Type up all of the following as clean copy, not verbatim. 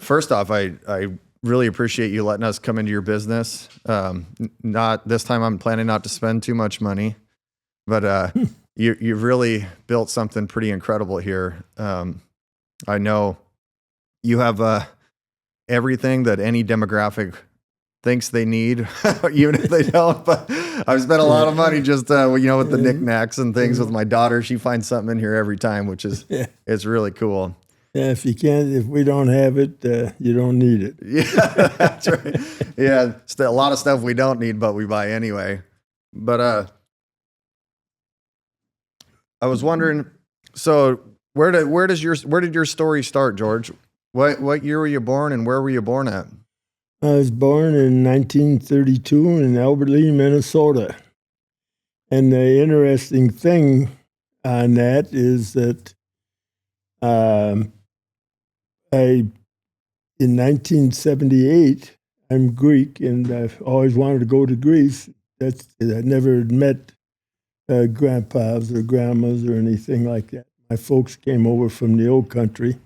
first off, I really appreciate you letting us come into your business. Not this time. I'm planning not to spend too much money, but you've really built something pretty incredible here. I know you have everything that any demographic thinks they need, even if they don't. But I've spent a lot of money just with the knickknacks and things with my daughter. She finds something in here every time, which is it's really cool. Yeah, if we don't have it, you don't need it. Yeah, that's right. Yeah, a lot of stuff we don't need, but we buy anyway. But I was wondering, so where did your story start, George? What year were you born, and where were you born at? I was born in 1932 in Albert Lea, Minnesota. And the interesting thing on that is that in 1978, I'm Greek, and I've always wanted to go to Greece. I never met grandpas or grandmas or anything like that. My folks came over from the old country.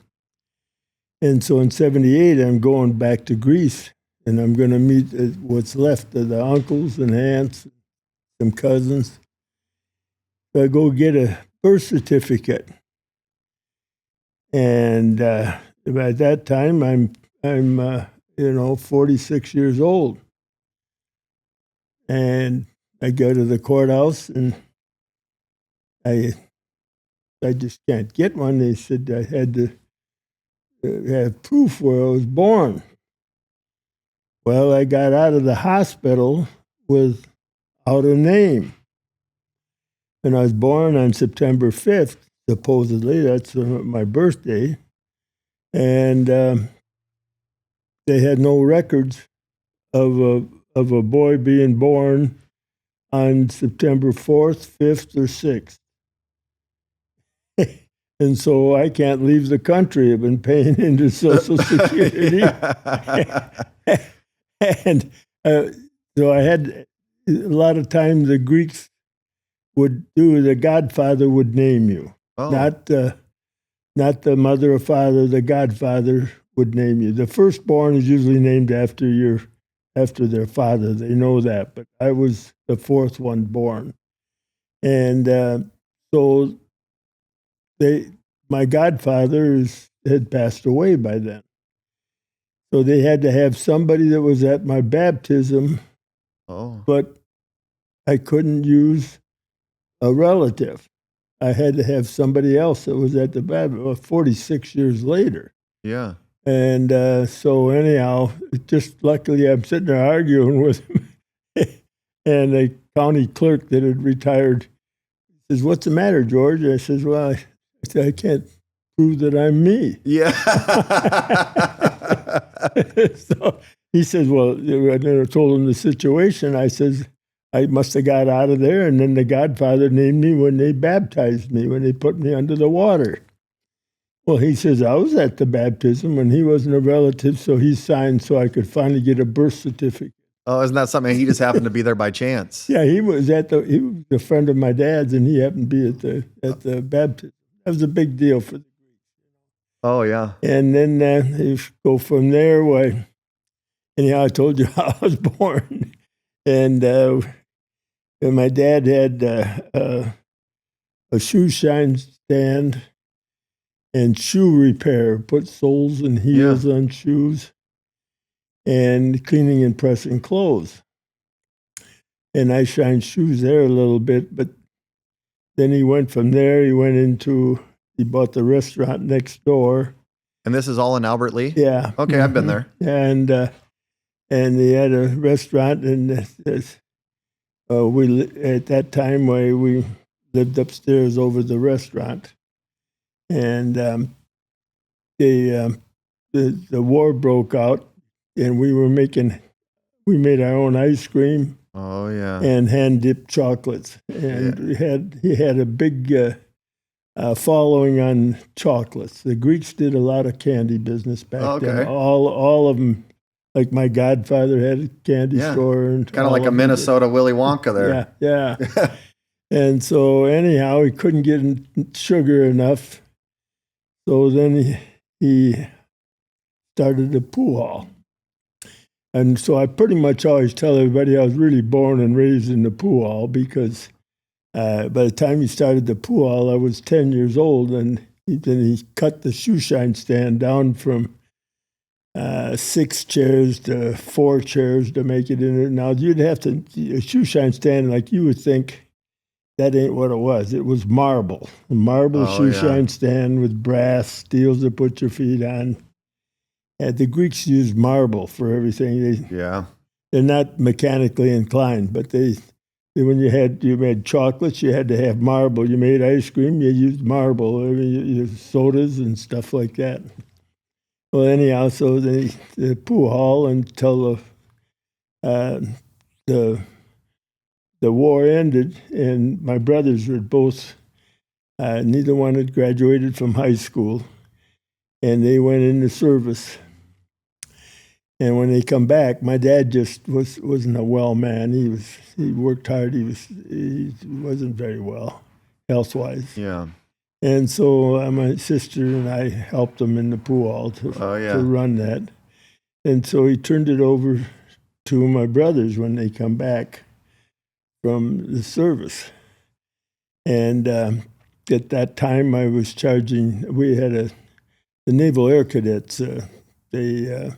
And so in 78, I'm going back to Greece, and I'm going to meet what's left of the uncles and aunts, some cousins. So I go get a birth certificate. And by that time, I'm 46 years old. And I go to the courthouse, and I just can't get one. They said I had to have proof where I was born. Well, I got out of the hospital without a name. And I was born on September 5th, supposedly. That's my birthday. And they had no records of a boy being born on September 4th, 5th, or 6th. And so I can't leave the country. I've been paying into Social Security. And so I had a lot of times the Greeks would do, the godfather would name you. Oh. Not the mother or father, the godfather would name you. The firstborn is usually named after their father. They know that, but I was the fourth one born. And so my godfather had passed away by then. So they had to have somebody that was at my baptism, but I couldn't use a relative. I had to have somebody else that was at the baptism 46 years later. Yeah. And so anyhow, just luckily I'm sitting there arguing with him. And the county clerk that had retired says, "What's the matter, George?" I says, "Well, I can't prove that I'm me." Yeah. So he says, "Well," I told him the situation. I says, "I must have got out of there, and then the godfather named me when they baptized me, when they put me under the water." Well, he says, "I was at the baptism when he wasn't a relative, so he signed so I could finally get a birth certificate." Oh, isn't that something? He just happened to be there by chance. Yeah, he was a friend of my dad's, and he happened to be at the baptism. That was a big deal for the Greeks. Oh, yeah. And then you go from there. Anyhow, I told you how I was born. And my dad had a shoe shine stand and shoe repair, put soles and heels on shoes, and cleaning and pressing clothes. And I shined shoes there a little bit, but then he went from there, he bought the restaurant next door. And this is all in Albert Lea? Yeah. Okay, mm-hmm. I've been there. And he had a restaurant, and we at that time we lived upstairs over the restaurant. And the war broke out, and we made our own ice cream. Oh yeah, and hand dipped chocolates, and he had a big following on chocolates. The Greeks did a lot of candy business back then. All of them, like my godfather had a candy store, and kind of like a Minnesota Willy Wonka there. Yeah. And so anyhow, he couldn't get sugar enough. So then he started a pool hall. And so I pretty much always tell everybody I was really born and raised in the pool hall because by the time he started the pool hall, I was 10 years old, and then he cut the shoe shine stand down from 6 chairs to 4 chairs to make it in there. Now, you'd have to, a shoe shine stand, like you would think, that ain't what it was. It was marble. A marble shoe shine stand with brass steels to put your feet on. And the Greeks used marble for everything. They're not mechanically inclined, but when you made chocolates, you had to have marble. You made ice cream, you used marble. I mean, you sodas and stuff like that. Well, anyhow, so the pool hall until the war ended, and my brothers were both, neither one had graduated from high school, and they went into service. And when they come back, my dad just wasn't a well man. He worked hard. He wasn't very well health-wise. Yeah. And so my sister and I helped him in the pool hall to run that. And so he turned it over to my brothers when they come back from the service. And at that time, I was charging. We had the Naval Air Cadets. They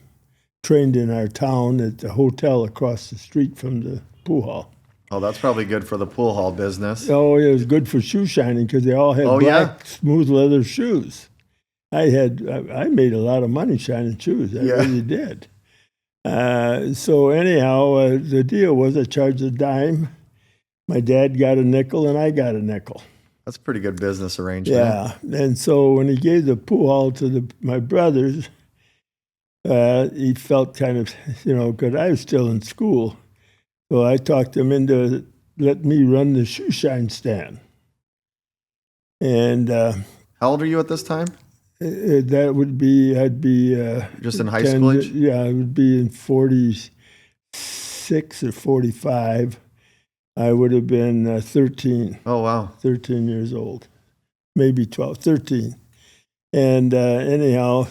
trained in our town at the hotel across the street from the pool hall. Oh, that's probably good for the pool hall business. Oh, it was good for shoe shining because they all had black, smooth leather shoes. I made a lot of money shining shoes. I really did. So anyhow, the deal was I charged a dime. My dad got a nickel and I got a nickel. That's a pretty good business arrangement. Yeah, and so when he gave the pool hall to my brothers, he felt kind of, because I was still in school. So I talked him into let me run the shoe shine stand. And how old are you at this time? That would be, I'd be just in high school age? Yeah, I would be in 46 or 45. I would have been 13. Oh, wow. 13 years old. Maybe 12, 13. And anyhow,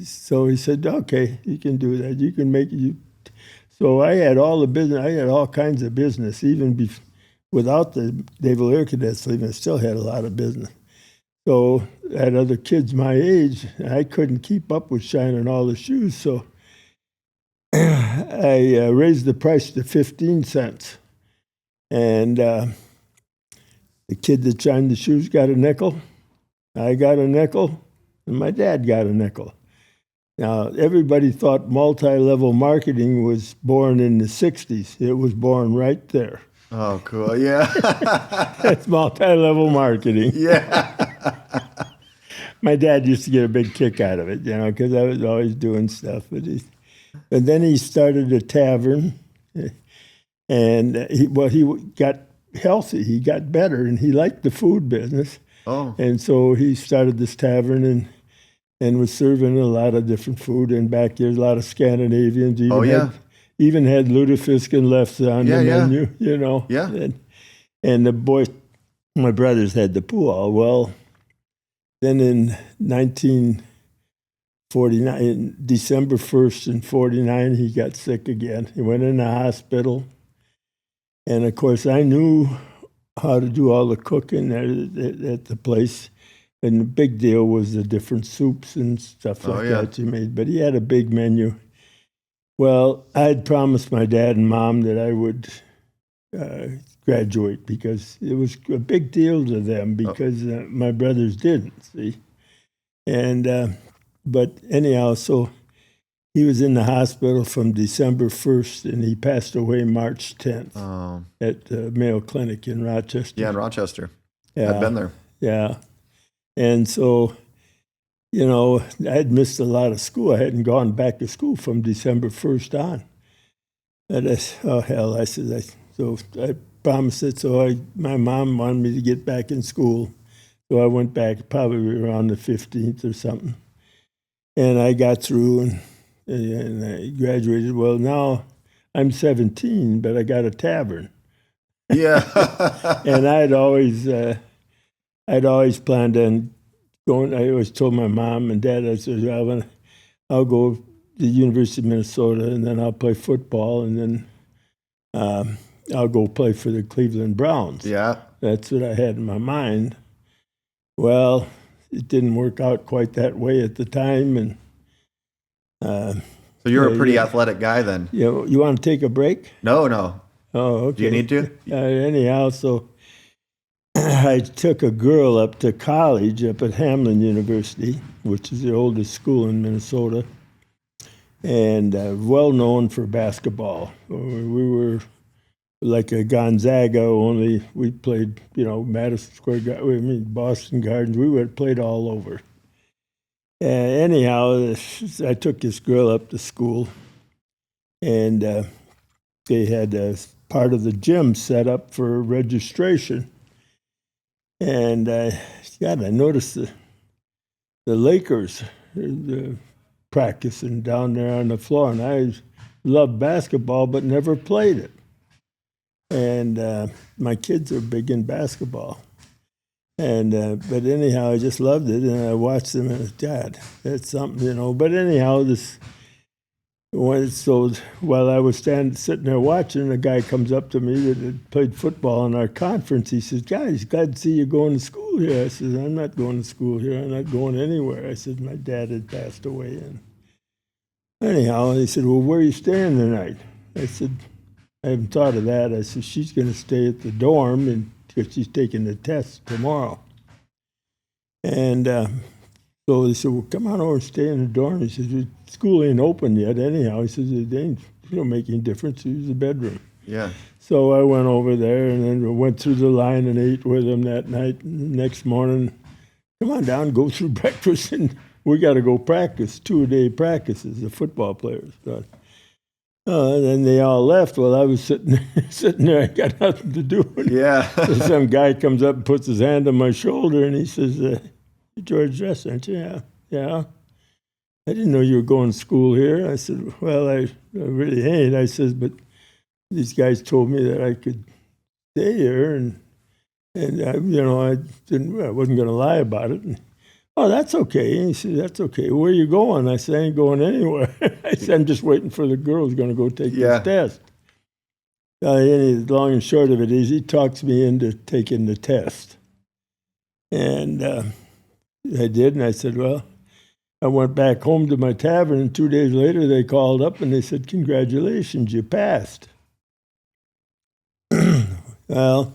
so he said, okay, you can do that. You can make it. So I had all the business. I had all kinds of business. Even without the Naval Air Cadets leaving, I still had a lot of business. So I had other kids my age. I couldn't keep up with shining all the shoes. So I raised the price to 15 cents. And the kid that shined the shoes got a nickel. I got a nickel. And my dad got a nickel. Now, everybody thought multi-level marketing was born in the 60s. It was born right there. Oh, cool. Yeah. That's multi-level marketing. Yeah. My dad used to get a big kick out of it, because I was always doing stuff. But then he started a tavern, and he got healthy. He got better, and he liked the food business. Oh. And so he started this tavern and was serving a lot of different food. And back there's a lot of Scandinavians. Even had lutefisk and lefse on the menu, Yeah. And the boys, my brothers, had the pool hall. Well, then in 1949, December 1st in 49, he got sick again. He went in the hospital. And, of course, I knew how to do all the cooking at the place. And the big deal was the different soups and stuff like that you made. But he had a big menu. Well, I had promised my dad and mom that I would graduate because it was a big deal to them because my brothers didn't, see. And but anyhow, so he was in the hospital from December 1st, and he passed away March 10th at the Mayo Clinic in Rochester. Yeah, in Rochester. Yeah. I've been there. Yeah. And so, I'd missed a lot of school. I hadn't gone back to school from December 1st on. And I said, so I promised it. So my mom wanted me to get back in school. So I went back probably around the 15th or something. And I got through and I graduated. Well, now I'm 17, but I got a tavern. Yeah. And I'd always planned on going. I always told my mom and dad, I said, I'll go the University of Minnesota, and then I'll play football, and then I'll go play for the Cleveland Browns. Yeah. That's what I had in my mind. Well, it didn't work out quite that way at the time, and So you're a pretty athletic guy then. you want to take a break? No. Oh, okay. Do you need to? Anyhow, so I took a girl up to college up at Hamline University, which is the oldest school in Minnesota, and well known for basketball. We were like a Gonzaga, only we played, Madison Square Garden, Boston Gardens. We would have played all over. Anyhow, I took this girl up to school, and they had part of the gym set up for registration. And God, I noticed the Lakers practicing down there on the floor, and I loved basketball but never played it. And my kids are big in basketball. And but anyhow, I just loved it, and I watched them, and God, that's something, But anyhow, so while I was sitting there watching, a guy comes up to me that had played football in our conference. He says, "Guys, glad to see you going to school here." I said, "I'm not going to school here. I'm not going anywhere." I said, "My dad had passed away." And anyhow, he said, "Well, where are you staying tonight?" I said, "I haven't thought of that." I said, "She's going to stay at the dorm, and because she's taking the test tomorrow." And so they said, "Well, come on over and stay in the dorm." He says, "School ain't open yet anyhow." He says, "It ain't make any difference. Use the bedroom." Yeah. So I went over there, and then went through the line and ate with him that night. And the next morning, "Come on down, go through breakfast, and we got to go practice, 2-a-day practices, the football players." So, and then they all left. Well, I was sitting there. I got nothing to do. Yeah. So some guy comes up and puts his hand on my shoulder, and he says, "George Dress, aren't you?" Yeah. "I didn't know you were going to school here." I said, "Well, I really ain't." I says, "But these guys told me that I could stay here, and I wasn't going to lie about it." And, "Oh, that's okay." And he said, "That's okay. Where are you going?" I said, "I ain't going anywhere." I said, "I'm just waiting for the girl who's going to go take this test." Long and short of it is, he talks me into taking the test. And I did, and I said, well, I went back home to my tavern, and 2 days later they called up and they said, "Congratulations, you passed." Well,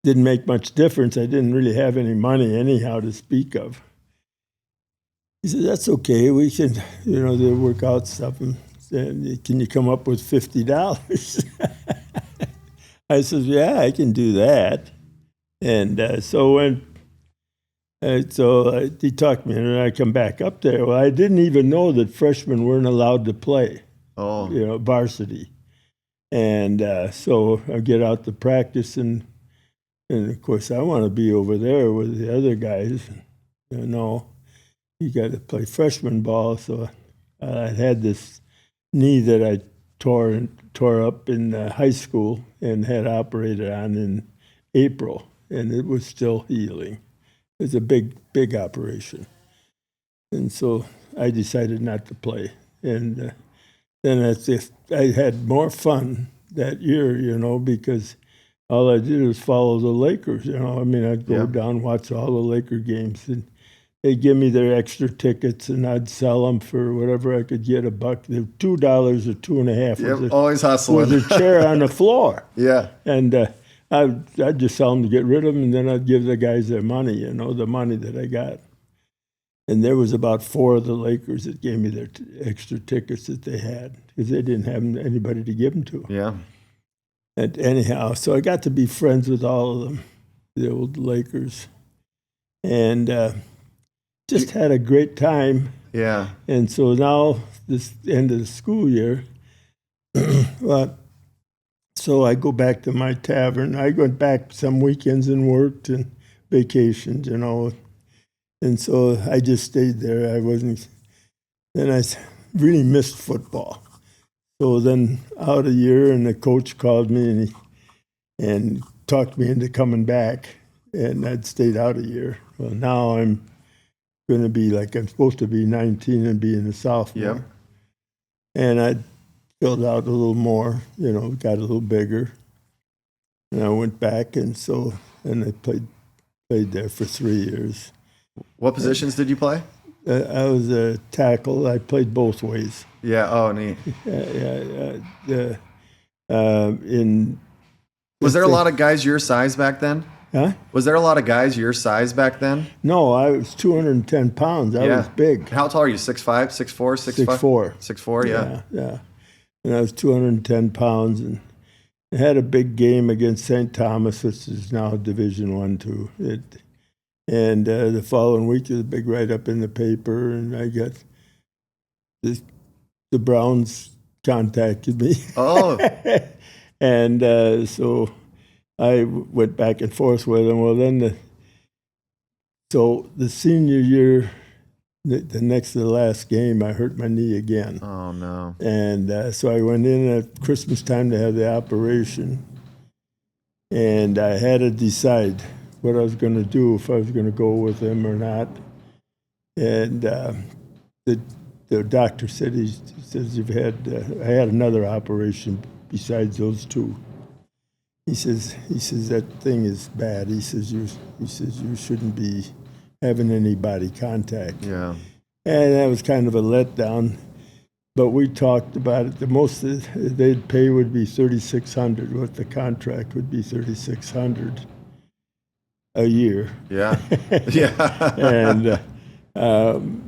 didn't make much difference. I didn't really have any money anyhow to speak of. He said, "That's okay. We can, they'll work out stuff. And can you come up with $50? I said, "Yeah, I can do that." And so he talked me, and I come back up there. Well, I didn't even know that freshmen weren't allowed to play, varsity. And so I get out to practice, and of course I want to be over there with the other guys. No, you got to play freshman ball. So I had this knee that I tore up in high school and had operated on in April, and it was still healing. It was a big operation. And so I decided not to play. And then I had more fun that year, because all I did was follow the Lakers. I'd go down, watch all the Laker games, and they'd give me their extra tickets, and I'd sell them for whatever I could get, $1. They were $2 or $2.50. Yep, always hustling. Was a chair on the floor. Yeah. And I'd just sell them to get rid of them, and then I'd give the guys their money, the money that I got. And there was about 4 of the Lakers that gave me their extra tickets that they had, because they didn't have anybody to give them to. Yeah. And anyhow, so I got to be friends with all of them, the old Lakers, and just had a great time. Yeah. And so now, this end of the school year, so I go back to my tavern. I went back some weekends and worked and vacations, And so I just stayed there. Then I really missed football. So then out a year, and the coach called me and talked me into coming back, and I'd stayed out a year. Well, now I'm going to be I'm supposed to be 19 and be in the sophomore. Yep. And I filled out a little more, got a little bigger. And I went back, and I played there for 3 years. What positions did you play? I was a tackle. I played both ways. Yeah. Oh, neat. Was there a lot of guys your size back then? Huh? Was there a lot of guys your size back then? No, I was 210 pounds. I was big. How tall are you? 6'5", 6'4", 6'5"? 6'4". 6'4", yeah. Yeah. And I was 210 pounds, and I had a big game against St. Thomas, which is now Division I, too. And the following week, there was a big write-up in the paper, and I got the Browns contacted me. Oh. And so I went back and forth with them. Well, then the senior year, the next to the last game, I hurt my knee again. Oh, no. And so I went in at Christmas time to have the operation, and I had to decide what I was going to do, if I was going to go with him or not. And the doctor said, he says, I had another operation besides those two. He says that thing is bad. He says you shouldn't be having any body contact. Yeah. And that was kind of a letdown. But we talked about it. The most they'd pay would be $3,600. What the contract would be $3,600 a year. Yeah. Yeah. And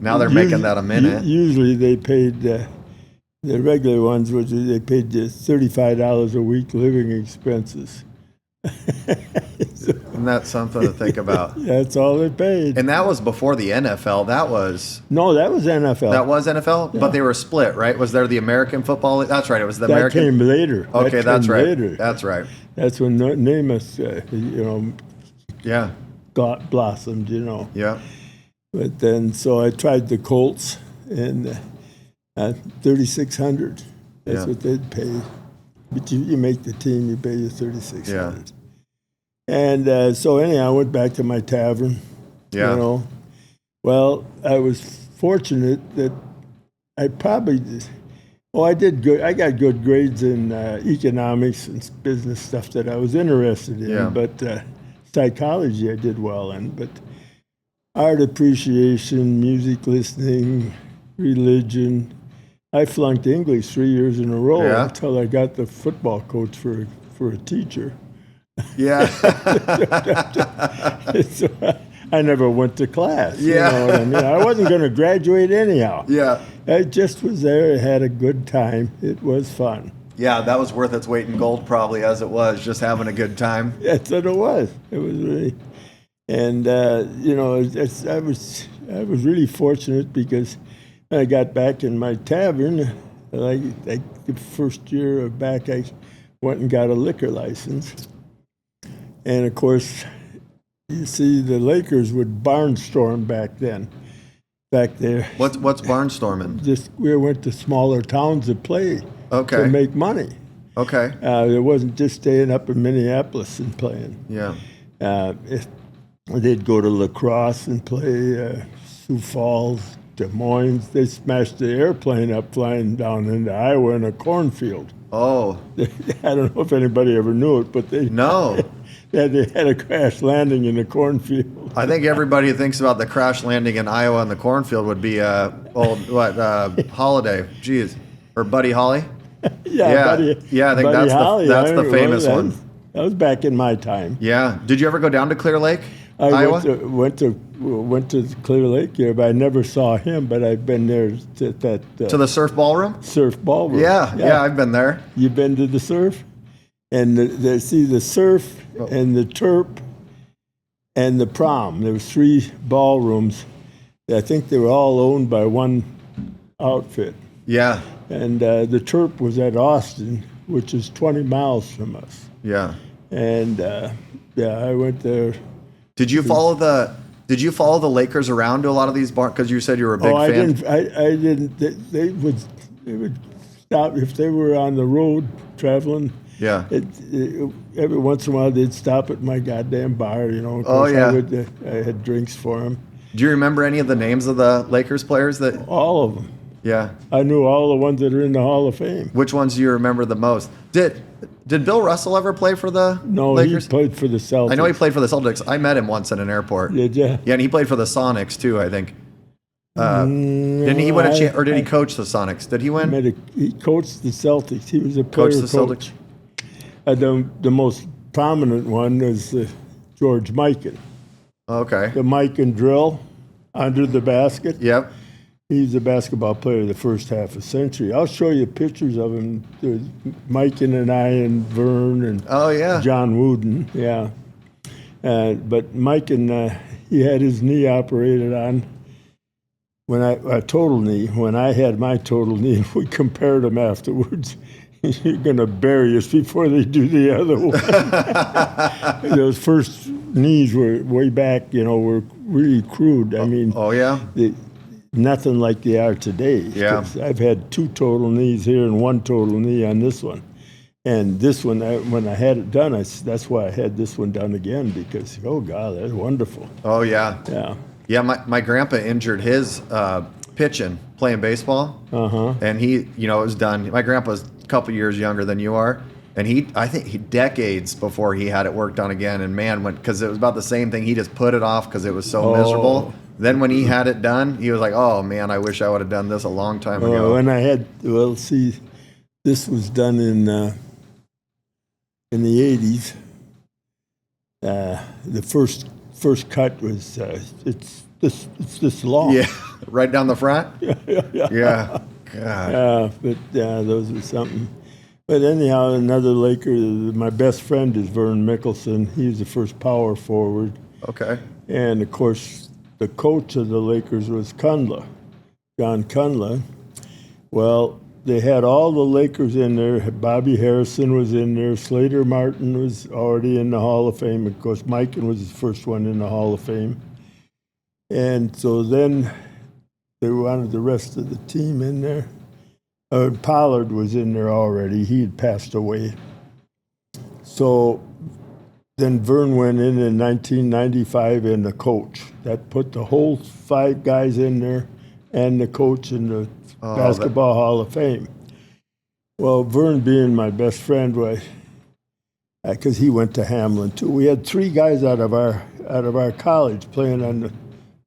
now they're making that a minute. Usually they paid the regular ones, which they paid just $35 a week living expenses. Isn't that something to think about? That's all they paid. And that was before the NFL. That was NFL. That was NFL, Yeah. But they were split, right? Was there the American Football League? That's right. It was the that American. came later. Okay, that's right. Later. That's right. That's when Namath, Yeah. blossomed. Yeah. But then, so I tried the Colts, and $3,600. That's what they'd pay. But you make the team, you pay you $3,600. Yeah. And so anyhow, I went back to my tavern. Yeah. Well, I was fortunate that I did good. I got good grades in economics and business stuff that I was interested in. Yeah. But psychology I did well in. But art appreciation, music listening, religion. I flunked English 3 years in a row until I got the football coach for a teacher. Yeah. So I never went to class. Yeah. You know what I mean? I wasn't going to graduate anyhow. Yeah. I just was there. I had a good time. It was fun. Yeah, that was worth its weight in gold, probably, as it was, just having a good time. That's what it was. It was really, and I was really fortunate because when I got back in my tavern, like the first year back, I went and got a liquor license. And of course, you see, the Lakers would barnstorm back then. Back there. What's barnstorming? We went to smaller towns to play. Okay. To make money. Okay. It wasn't just staying up in Minneapolis and playing. Yeah. They'd go to La Crosse and play Sioux Falls, Des Moines. They smashed the airplane up flying down into Iowa in a cornfield. Oh. I don't know if anybody ever knew it, but they had a crash landing in a cornfield. I think everybody who thinks about the crash landing in Iowa in the cornfield would be Holiday. Jeez. Or Buddy Holly. Buddy, I think Buddy that's Holly, that's the famous one. That was back in my time. Yeah. Did you ever go down to Clear Lake, Iowa? Went to Clear Lake here, but I never saw him. But I've been there to that to the surf ballroom. Surf ballroom. Yeah, I've been there. You've been to the surf, and the surf and the Terp and the prom. There was 3 ballrooms. I think they were all owned by one outfit. Yeah. And the Terp was at Austin, which is 20 miles from us. Yeah. And I went there. Did you follow the Lakers around to a lot of these bars? Because you said you were a big fan. I didn't. They would stop if they were on the road traveling. Yeah. Every once in a while they'd stop at my goddamn bar. I had drinks for them. Do you remember any of the names of the Lakers players that? All of them. Yeah. I knew all the ones that are in the Hall of Fame. Which ones do you remember the most? Did Bill Russell ever play for the No, Lakers? he played for the Celtics. I know he played for the Celtics. I met him once at an airport. Did you? Yeah, and he played for the Sonics too, I think. Didn't he win a chance, or did he coach the Sonics? Did he win? He coached the Celtics. He was a player Coached the coach. Celtics. The most prominent one is George Mikan. Okay. The Mikan drill under the basket. Yep. He's a basketball player of the first half a century. I'll show you pictures of him. There's Mikan and I and Vern and Oh yeah. John Wooden. Yeah. But Mikan, he had his knee operated on. A total knee. When I had my total knee, we compared them afterwards. You're going to bury us before they do the other one. Those first knees were way back, were really crude. I mean, oh yeah. Nothing like they are today. Yeah. I've had 2 total knees here and 1 total knee on this one. And this one, when I had it done, that's why I had this one done again, because, oh, God, that's wonderful. Oh yeah. Yeah. Yeah, my grandpa injured his pitching, playing baseball. And he, it was done. My grandpa's a couple years younger than you are. And I think decades before he had it worked on again. And man, because it was about the same thing. He just put it off because it was so miserable. Then when he had it done, he was like, oh man, I wish I would have done this a long time ago. When this was done in the 80s. The first cut was it's this long. Yeah, right down the front. Yeah. God. But those are something. But anyhow, another Laker. My best friend is Vern Mickelson. He's the first power forward. Okay. And of course, the coach of the Lakers was Kundla, John Kundla. Well, they had all the Lakers in there. Bobby Harrison was in there. Slater Martin was already in the Hall of Fame. Of course, Mikan was the first one in the Hall of Fame. And so then they wanted the rest of the team in there. Pollard was in there already. He had passed away. So then Vern went in 1995 and the coach. That put the whole 5 guys in there and the coach in the Basketball Hall of Fame. Well, Vern being my best friend, because he went to Hamlin too. We had 3 guys out of our college playing on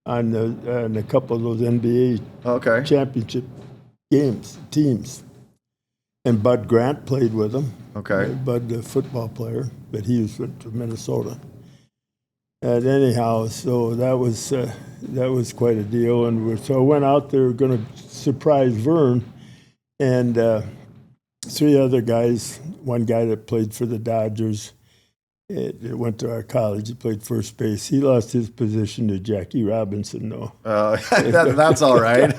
a couple of those NBA championship teams. And Bud Grant played with them. Okay. Bud, the football player, but he was from Minnesota. And anyhow, so that was quite a deal. And so I went out there going to surprise Vern, and 3 other guys. One guy that played for the Dodgers, it went to our college. He played first base. He lost his position to Jackie Robinson, though. That's all right.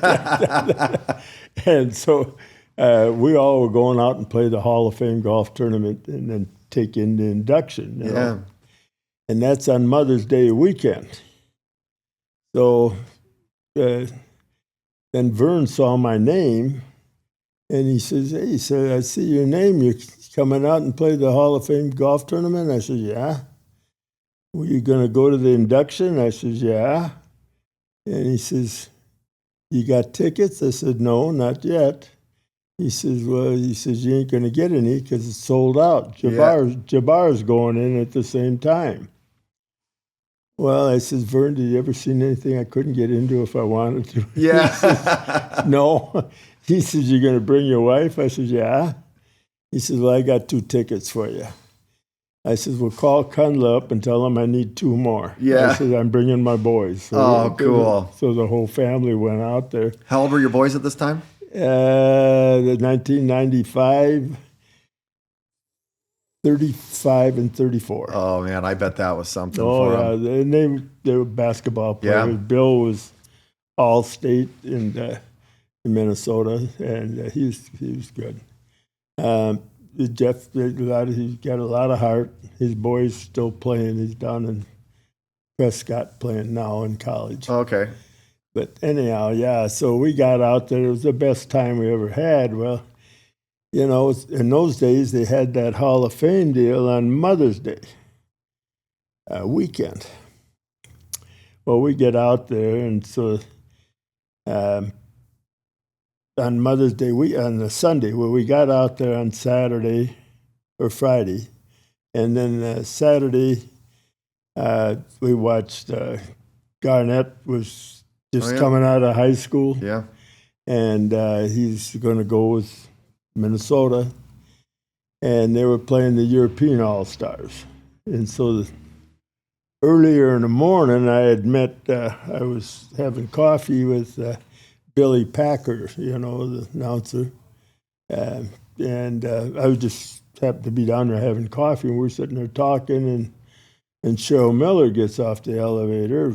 And so we all were going out and play the Hall of Fame golf tournament and then take in the induction. You know? And that's on Mother's Day weekend. So then Vern saw my name, and he says, "Hey," he said, "I see your name. You're coming out and play the Hall of Fame golf tournament?" I said, "Yeah." "Were you going to go to the induction?" I said, "Yeah." And he says, "You got tickets?" I said, "No, not yet." He says, "Well," he says, "you ain't going to get any because it's sold out. Jabbar's going in at the same time." Well, I says, "Vern, did you ever seen anything I couldn't get into if I wanted to?" Yeah. He says, "No." He says, "You going to bring your wife?" I says, "Yeah." He says, "Well, I got 2 tickets for you." I says, "Well, call Kundla up and tell him I need 2 more." Yeah. I said, "I'm bringing my boys." So cool. So the whole family went out there. How old were your boys at this time? The 1995, 35 and 34. Oh man, I bet that was something Oh for yeah, them. they were basketball players. Yeah. Bill was All-State in Minnesota, and he was good. Jeff, he's got a lot of heart. His boy's still playing. He's down in Prescott playing now in college. Okay. But anyhow, yeah, so we got out there. It was the best time we ever had. Well, you know, in those days, they had that Hall of Fame deal on Mother's Day weekend. Well, we get out there, and so on Mother's Day, on the Sunday, where we got out there on Saturday or Friday, and then Saturday we watched Garnett was just coming out of high school. Yeah. And he's going to go with Minnesota. And they were playing the European All-Stars. And so earlier in the morning, I had met, I was having coffee with Billy Packer, the announcer. And I was just happened to be down there having coffee, and we're sitting there talking, and Cheryl Miller gets off the elevator.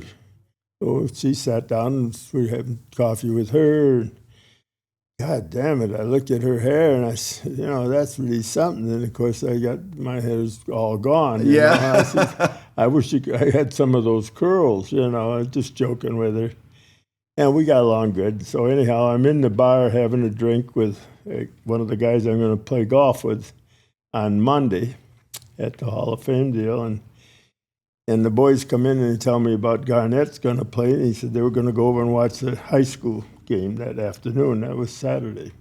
So she sat down, and we were having coffee with her. And God damn it, I looked at her hair, and I said, that's really something. And, of course, my hair's all gone. Yeah. I said, I wish I had some of those curls, I was just joking with her. And we got along good. So anyhow, I'm in the bar having a drink with one of the guys I'm going to play golf with on Monday at the Hall of Fame deal. And the boys come in and they tell me about Garnett's going to play. And he said they were going to go over and watch the high school game that afternoon. That was Saturday.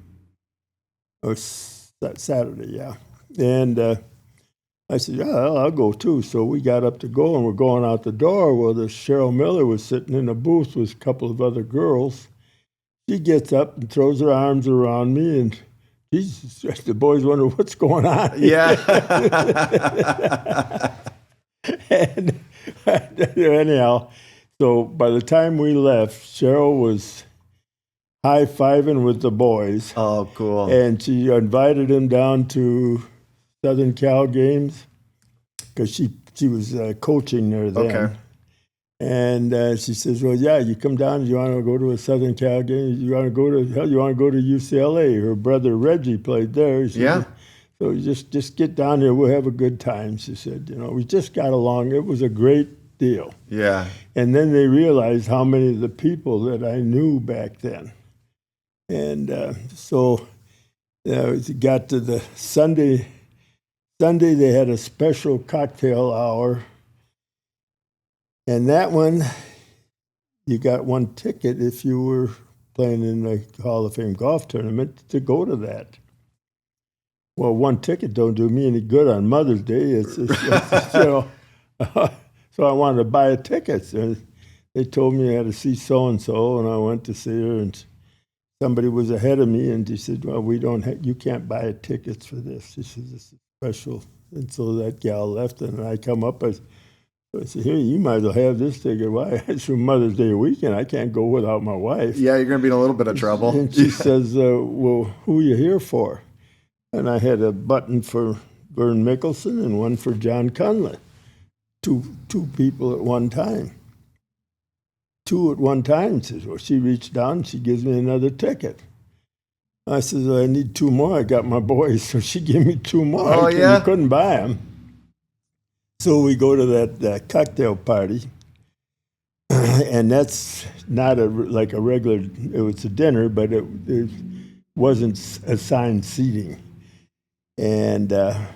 Or Saturday, yeah. And I said, yeah, I'll go too. So we got up to go, and we're going out the door. Well, the Cheryl Miller was sitting in a booth with a couple of other girls. She gets up and throws her arms around me, and Jesus, the boys wonder what's going on. Yeah. And anyhow, so by the time we left, Cheryl was high-fiving with the boys. Oh, cool. And she invited him down to Southern Cal games because she was coaching there then. Okay. And she says, well, yeah, you come down, you want to go to a Southern Cal game? You want to go to UCLA? Her brother Reggie played there. She Yeah. said, so just get down there. We'll have a good time, she said. We just got along. It was a great deal. Yeah. And then they realized how many of the people that I knew back then. And so it got to the Sunday, they had a special cocktail hour. And that one, you got one ticket if you were playing in the Hall of Fame golf tournament to go to that. Well, one ticket don't do me any good on Mother's Day. It's so I wanted to buy a ticket. And they told me I had to see so-and-so, and I went to see her, and somebody was ahead of me, and she said, well, you can't buy tickets for this. She said, this is special. And so that gal left, and I come up, I said, here, you might as well have this ticket. Why? It's for Mother's Day weekend. I can't go without my wife. Yeah, you're going to be in a little bit of trouble. And she says, well, who are you here for? And I had a button for Vern Mickelson and one for John Cunliffe. Two people at one time. Two at one time. Says, well, she reached down, she gives me another ticket. I says, I need two more. I got my boys, so she gave me two more. Oh, yeah? You couldn't buy them. So we go to that cocktail party, and that's not like a regular. It was a dinner, but it wasn't assigned seating. And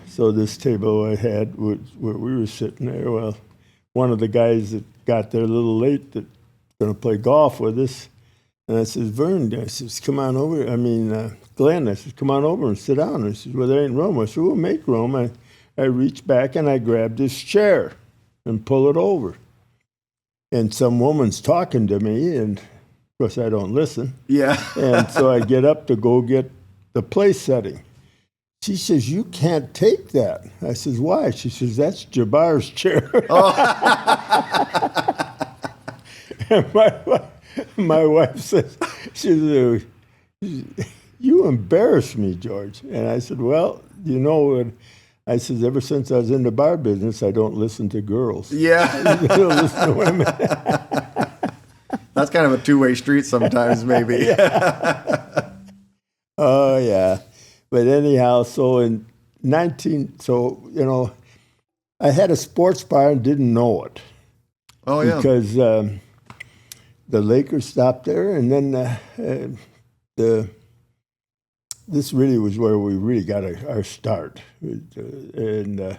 so this table I had, where we were sitting there, well, one of the guys that got there a little late that's going to play golf with us, and I says, Vern, I says, come on over. Glenn, I says, come on over and sit down. And he says, well, there ain't room. I said, we'll make room. I reached back and I grabbed his chair and pull it over. And some woman's talking to me, and of course I don't listen. Yeah. And so I get up to go get the place setting. She says, you can't take that. I says, why? She says, that's Jabbar's chair. Oh. And my wife says, she says, you embarrass me, George. And I said, well, I said, ever since I was in the bar business, I don't listen to girls. Yeah. I don't listen to women. That's kind of a two-way street sometimes, maybe. Yeah. Oh, yeah. But anyhow, so in I had a sports bar and didn't know it. Oh, yeah. Because the Lakers stopped there, and then this really was where we really got our start. And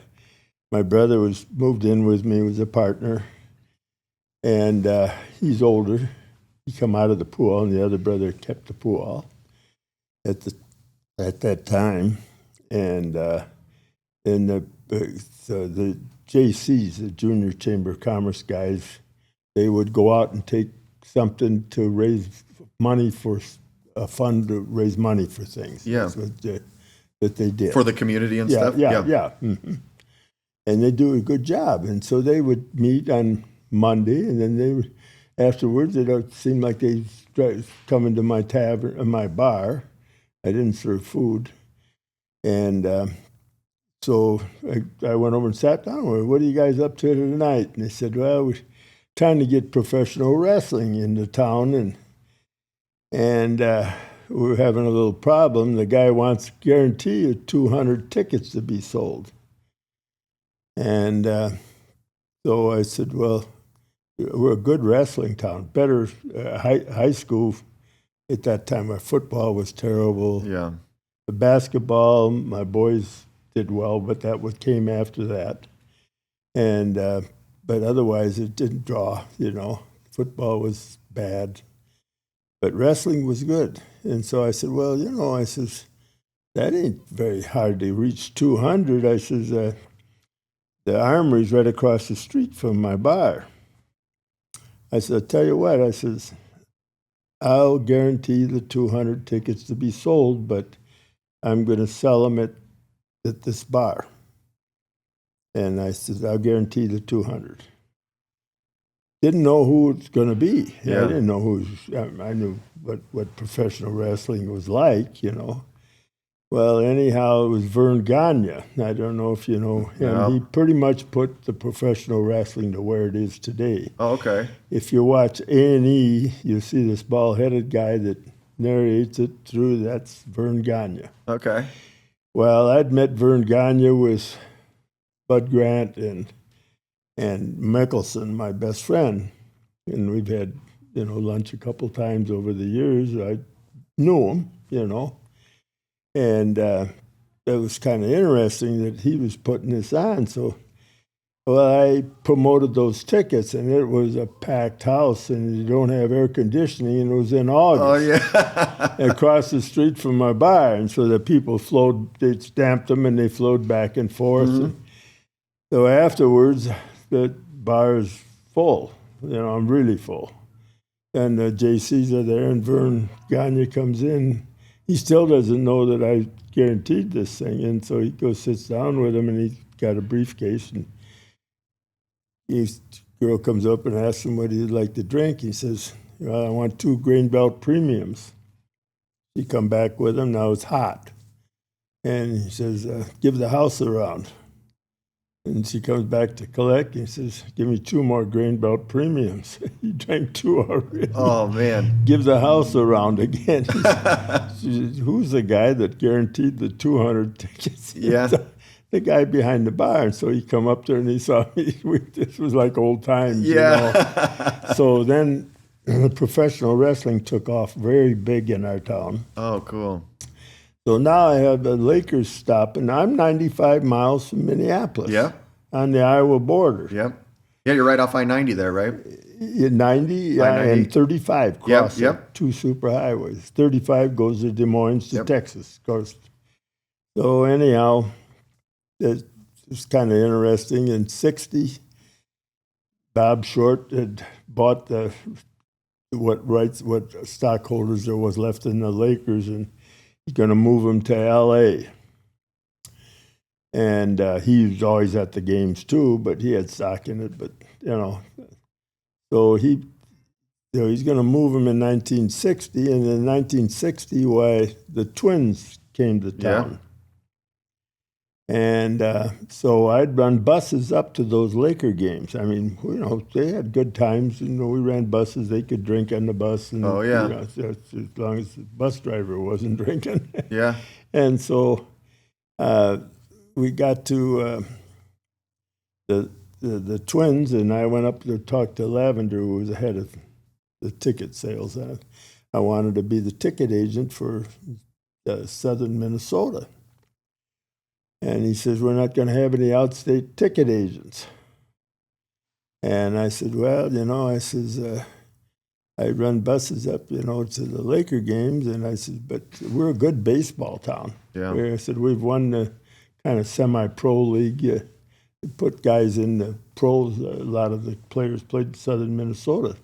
my brother was moved in with me, was a partner, and he's older. He come out of the pool, and the other brother kept the pool. at that time, and the JCs, the Junior Chamber of Commerce guys, they would go out and take something to raise money for a fund to raise money for things. Yeah. That's what that they did. For the community and stuff? Yeah. Mm-hmm. And they do a good job. And so they would meet on Monday, and then they would, afterwards, it seemed like they come into my tavern, my bar. I didn't serve food. And so I went over and sat down with them. What are you guys up to tonight? And they said, well, we're trying to get professional wrestling into town, and we're having a little problem. The guy wants to guarantee 200 tickets to be sold. And so I said, well, we're a good wrestling town. Better high school at that time. Our football was terrible. Yeah. The basketball, my boys did well, but that came after that. And but otherwise, it didn't draw. Football was bad, but wrestling was good. And so I said, well, I says, that ain't very hard to reach 200. I says, the Armory's right across the street from my bar. I said, I'll tell you what, I says, I'll guarantee the 200 tickets to be sold, but I'm going to sell them at this bar. And I said, I'll guarantee the 200. Didn't know who it's going to be. Yeah. I didn't know I knew what professional wrestling was like, Well, anyhow, it was Vern Gagne. I don't know if you know him. No. He pretty much put the professional wrestling to where it is today. Oh, okay. If you watch A&E, you'll see this bald-headed guy that narrates it through. That's Vern Gagne. Okay. Well, I'd met Vern Gagne with Bud Grant and Mickelson, my best friend, and we've had lunch a couple times over the years. I knew him, and it was kind of interesting that he was putting this on. So, well, I promoted those tickets, and it was a packed house, and you don't have air conditioning, and it was in August. Oh, yeah. Across the street from my bar, and so the people they stamped them, and they flowed back and forth. Mm-hmm. And so afterwards, the bar is full. I'm really full. And the JCs are there, and Vern Gagne comes in. He still doesn't know that I guaranteed this thing. And so he goes, sits down with him, and he's got a briefcase. And the girl comes up and asks him what he'd like to drink. He says, well, I want 2 Grain Belt Premiums. She come back with him. Now it's hot. And he says, give the house a round. And she comes back to collect, and he says, give me 2 more Grain Belt Premiums. He drank 2 already. Oh, man. Give the house a round again. She says, who's the guy that guaranteed the 200 tickets? Yeah. The guy behind the bar. And so he come up there, and he saw me. This was like old times. Yeah. So then professional wrestling took off very big in our town. Oh, cool. So now I have the Lakers stop, and I'm 95 miles from Minneapolis. Yeah. On the Iowa border. Yep. Yeah, you're right off I-90 there, right? 90 and 35 cross Yep. 2 superhighways. 35 goes to Des Moines to Texas coast. So anyhow, it's kind of interesting. In 60, Bob Short had bought what stockholders there was left in the Lakers, and he's going to move them to L.A. And he was always at the games too, but he had stock in it. But so he's going to move them in 1960, and in 1960, the Twins came to town. Yeah. And so I'd run buses up to those Laker games. I mean, they had good times. We ran buses. They could drink on the bus. And, oh, yeah. As long as the bus driver wasn't drinking. Yeah. And so we got to the Twins, and I went up to talk to Lavender, who was the head of the ticket sales. I wanted to be the ticket agent for southern Minnesota. And he says, we're not going to have any outstate ticket agents. And I said, well, I says, I run buses up, to the Laker games, and I said, but we're a good baseball town. Yeah. I said, we've won the kind of semi-pro league, put guys in the pros. A lot of the players played in southern Minnesota.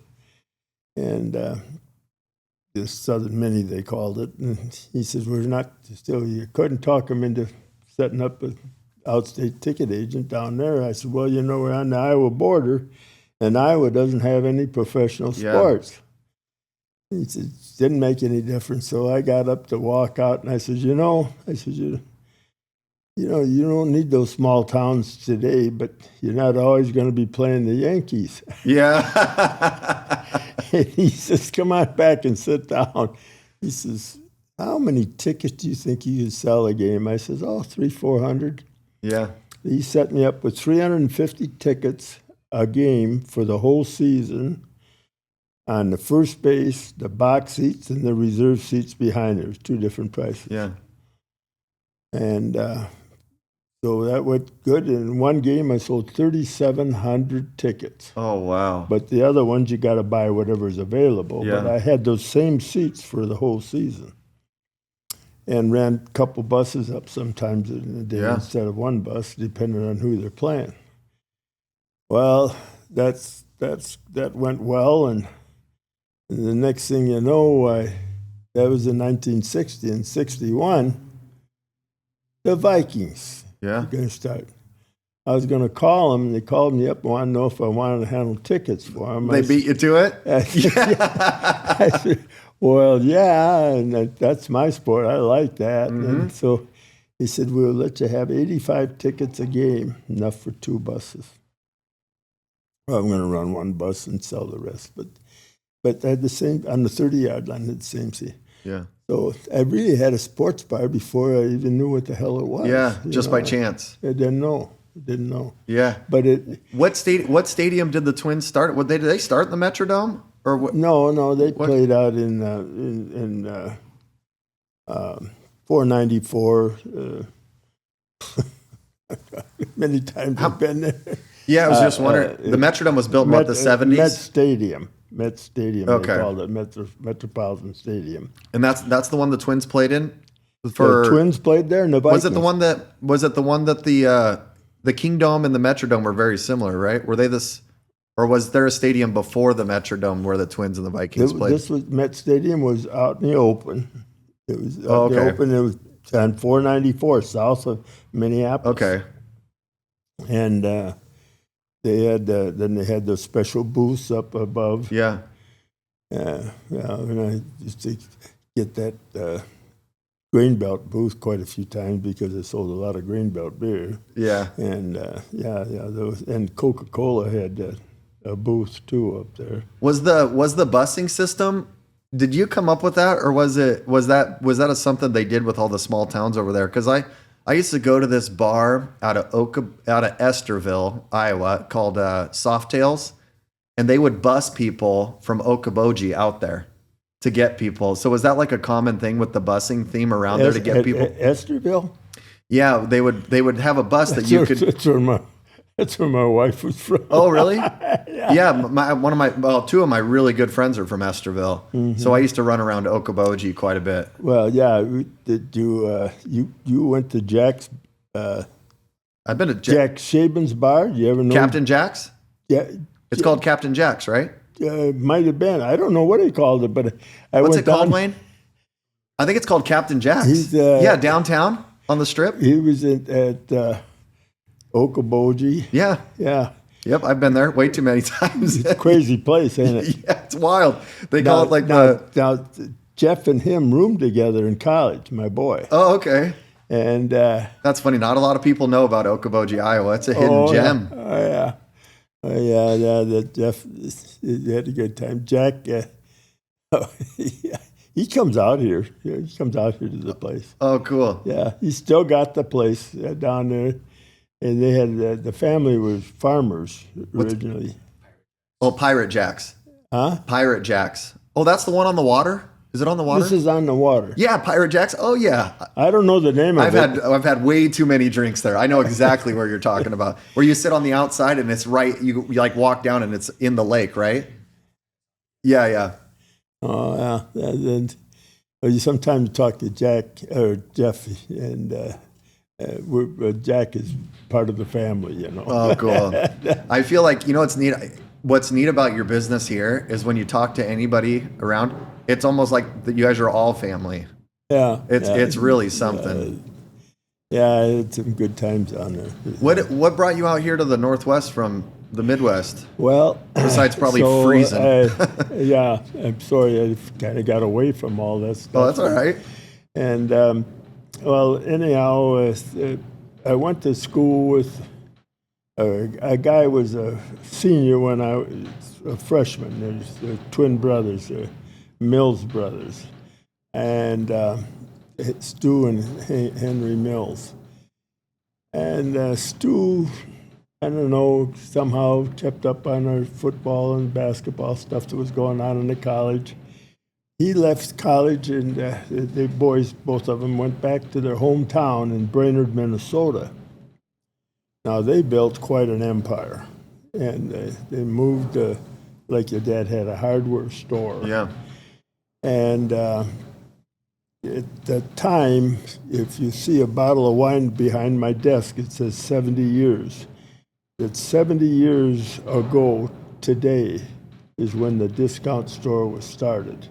And the Southern Mini, they called it. And he says, you couldn't talk him into setting up an outstate ticket agent down there. I said, well, we're on the Iowa border, and Iowa doesn't have any professional sports. He said, didn't make any difference. So I got up to walk out, and I said, you don't need those small towns today, but you're not always going to be playing the Yankees. Yeah. And he says, come on back and sit down. He says, how many tickets do you think you could sell a game? I says, 300-400. Yeah. He set me up with 350 tickets a game for the whole season on the first base, the box seats, and the reserve seats behind. There was two different prices. Yeah. And so that went good. In one game, I sold 3,700 tickets. Oh, wow. But the other ones, you got to buy whatever's available. Yeah. But I had those same seats for the whole season. And ran a couple buses up sometimes in a day instead of one bus, depending on who they're playing. Well, that went well, and the next thing you know, that was in 1960. In 61, the Vikings were going to start. I was going to call them, and they called me up and wanted to know if I wanted to handle tickets for them. They beat you to it? I said, well, yeah, and that's my sport. I like that. Mm-hmm. And so he said, we'll let you have 85 tickets a game, enough for 2 buses. Well, I'm going to run 1 bus and sell the rest. But I had the same, on the 30-yard line, had the same seat. Yeah. So I really had a sports bar before I even knew what the hell it was. Yeah, just by chance. I didn't know. Yeah. But what stadium did the Twins start? Did they start in the Metrodome? Or what? No, they played out in 494. Many times I've been there. Yeah, I was just wondering. The Metrodome was built in the 70s? Met Stadium, okay. They called it Metropolitan Stadium. And that's the one the Twins played in? The Twins played there, and the Vikings. Was it the one that the Kingdome and the Metrodome were very similar, right? Were they this... Or was there a stadium before the Metrodome where the Twins and the Vikings played? This was Met Stadium was out in the open. It was out in the open. It was on 494 south of Minneapolis. Okay. And they had those special booths up above. Yeah. And I used to get that Greenbelt booth quite a few times because they sold a lot of Greenbelt beer. Yeah. And and Coca-Cola had a booth too up there. Was the busing system? Did you come up with that, or was that something they did with all the small towns over there? Because I used to go to this bar out of Esterville, Iowa, called Softails, and they would bus people from Okoboji out there to get people. So was that like a common thing with the busing theme around there to get people? Esterville? Yeah, they would have a bus that you could. That's where my wife was from. Oh, really? Yeah. Two of my really good friends are from Esterville. Mm-hmm. So I used to run around Okoboji quite a bit. Well, yeah. Did you went to Jack's? I've been to Jack Shaban's bar. You ever know Captain Jack's? Yeah. It's called Captain Jack's, right? Might have been. I don't know what he called it, but what's it called, Wayne? I think it's called Captain Jack's. He's, downtown on the Strip. He was at Okoboji. Yeah. Yeah. Yep, I've been there way too many times. It's a crazy place, ain't it? Yeah, it's wild. They call it like now, Jeff and him roomed together in college, my boy. Oh, okay. And that's funny. Not a lot of people know about Okoboji, Iowa. It's a hidden gem. Yeah. That Jeff had a good time. Jack, he comes out here. He comes out here to the place. Oh, cool. Yeah, he still got the place down there. And they had the family was farmers originally. Pirate Jack's. Huh? Pirate Jack's. Oh, that's the one on the water? Is it on the water? This is on the water. Yeah, Pirate Jack's. Oh, yeah. I don't know the name of it. I've had way too many drinks there. I know exactly where you're talking about. Where you sit on the outside and it's right. You like walk down and it's in the lake, right? Yeah. Oh, yeah. And you sometimes talk to Jack or Jeff, and Jack is part of the family, you know. Oh, cool. I feel like, what's neat. What's neat about your business here is when you talk to anybody around, it's almost like that you guys are all family. Yeah. It's really something. Yeah, it's some good times on there. What brought you out here to the Northwest from the Midwest? Well, Besides probably freezing. Yeah, I'm sorry, I kind of got away from all this stuff. Oh, that's all right. And well, anyhow, I went to school with a guy was a senior when I was a freshman. There's twin brothers, Mills brothers, and Stu and Henry Mills. And Stu, I don't know, somehow kept up on our football and basketball stuff that was going on in the college. He left college, and the boys, both of them, went back to their hometown in Brainerd, Minnesota. Now, they built quite an empire, and they moved, like your dad had a hardware store. Yeah. And at that time, if you see a bottle of wine behind my desk, it says 70 years. That 70 years ago today is when the discount store was started.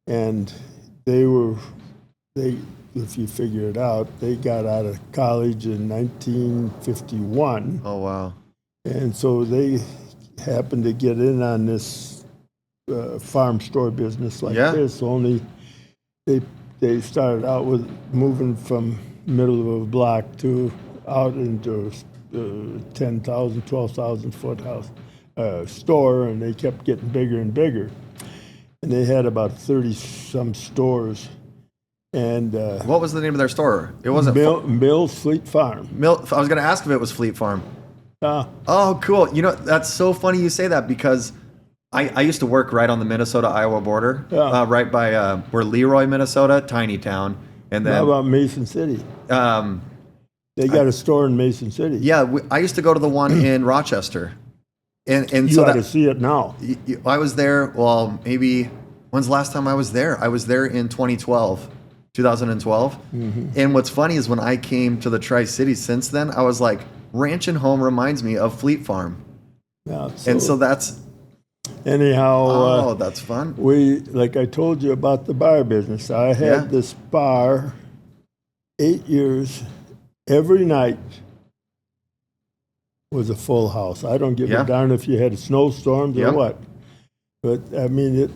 And if you figure it out, they got out of college in 1951. Oh, wow. And so they happened to get in on this farm store business like this, only they started out with moving from middle of a block to out into 10,000, 12,000 foot house store, and they kept getting bigger and bigger. And they had about 30-some stores. And what was the name of their store? It wasn't Mills Fleet Farm. I was going to ask if it was Fleet Farm. Oh, cool. That's so funny you say that, because I used to work right on the Minnesota-Iowa border, right by where Leroy, Minnesota, tiny town. And then how about Mason City? They got a store in Mason City. Yeah, I used to go to the one in Rochester. And you so ought to see it now. I was there, well, maybe, when's the last time I was there? I was there in 2012. Mm-hmm. And what's funny is when I came to the Tri-Cities since then, I was like, Ranch and Home reminds me of Fleet Farm. Yeah, and so that's... Anyhow... that's fun. Like I told you about the bar business, I had this bar 8 years, every night was a full house. I don't give a darn if you had snowstorms or what. But, I mean,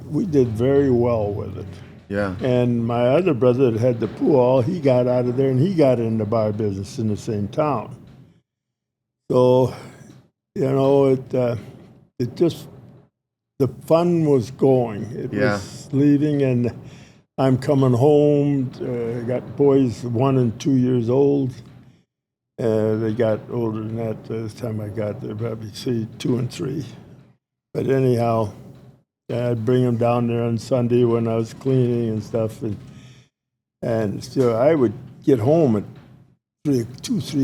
we did very well with it. Yeah. And my other brother that had the pool, he got out of there and he got in the bar business in the same town. So, it just, the fun was going. It was leaving, and I'm coming home. I got boys 1 and 2 years old. They got older than that by the time I got there, probably 2 and 3. But anyhow, I'd bring them down there on Sunday when I was cleaning and stuff, and so I would get home at 3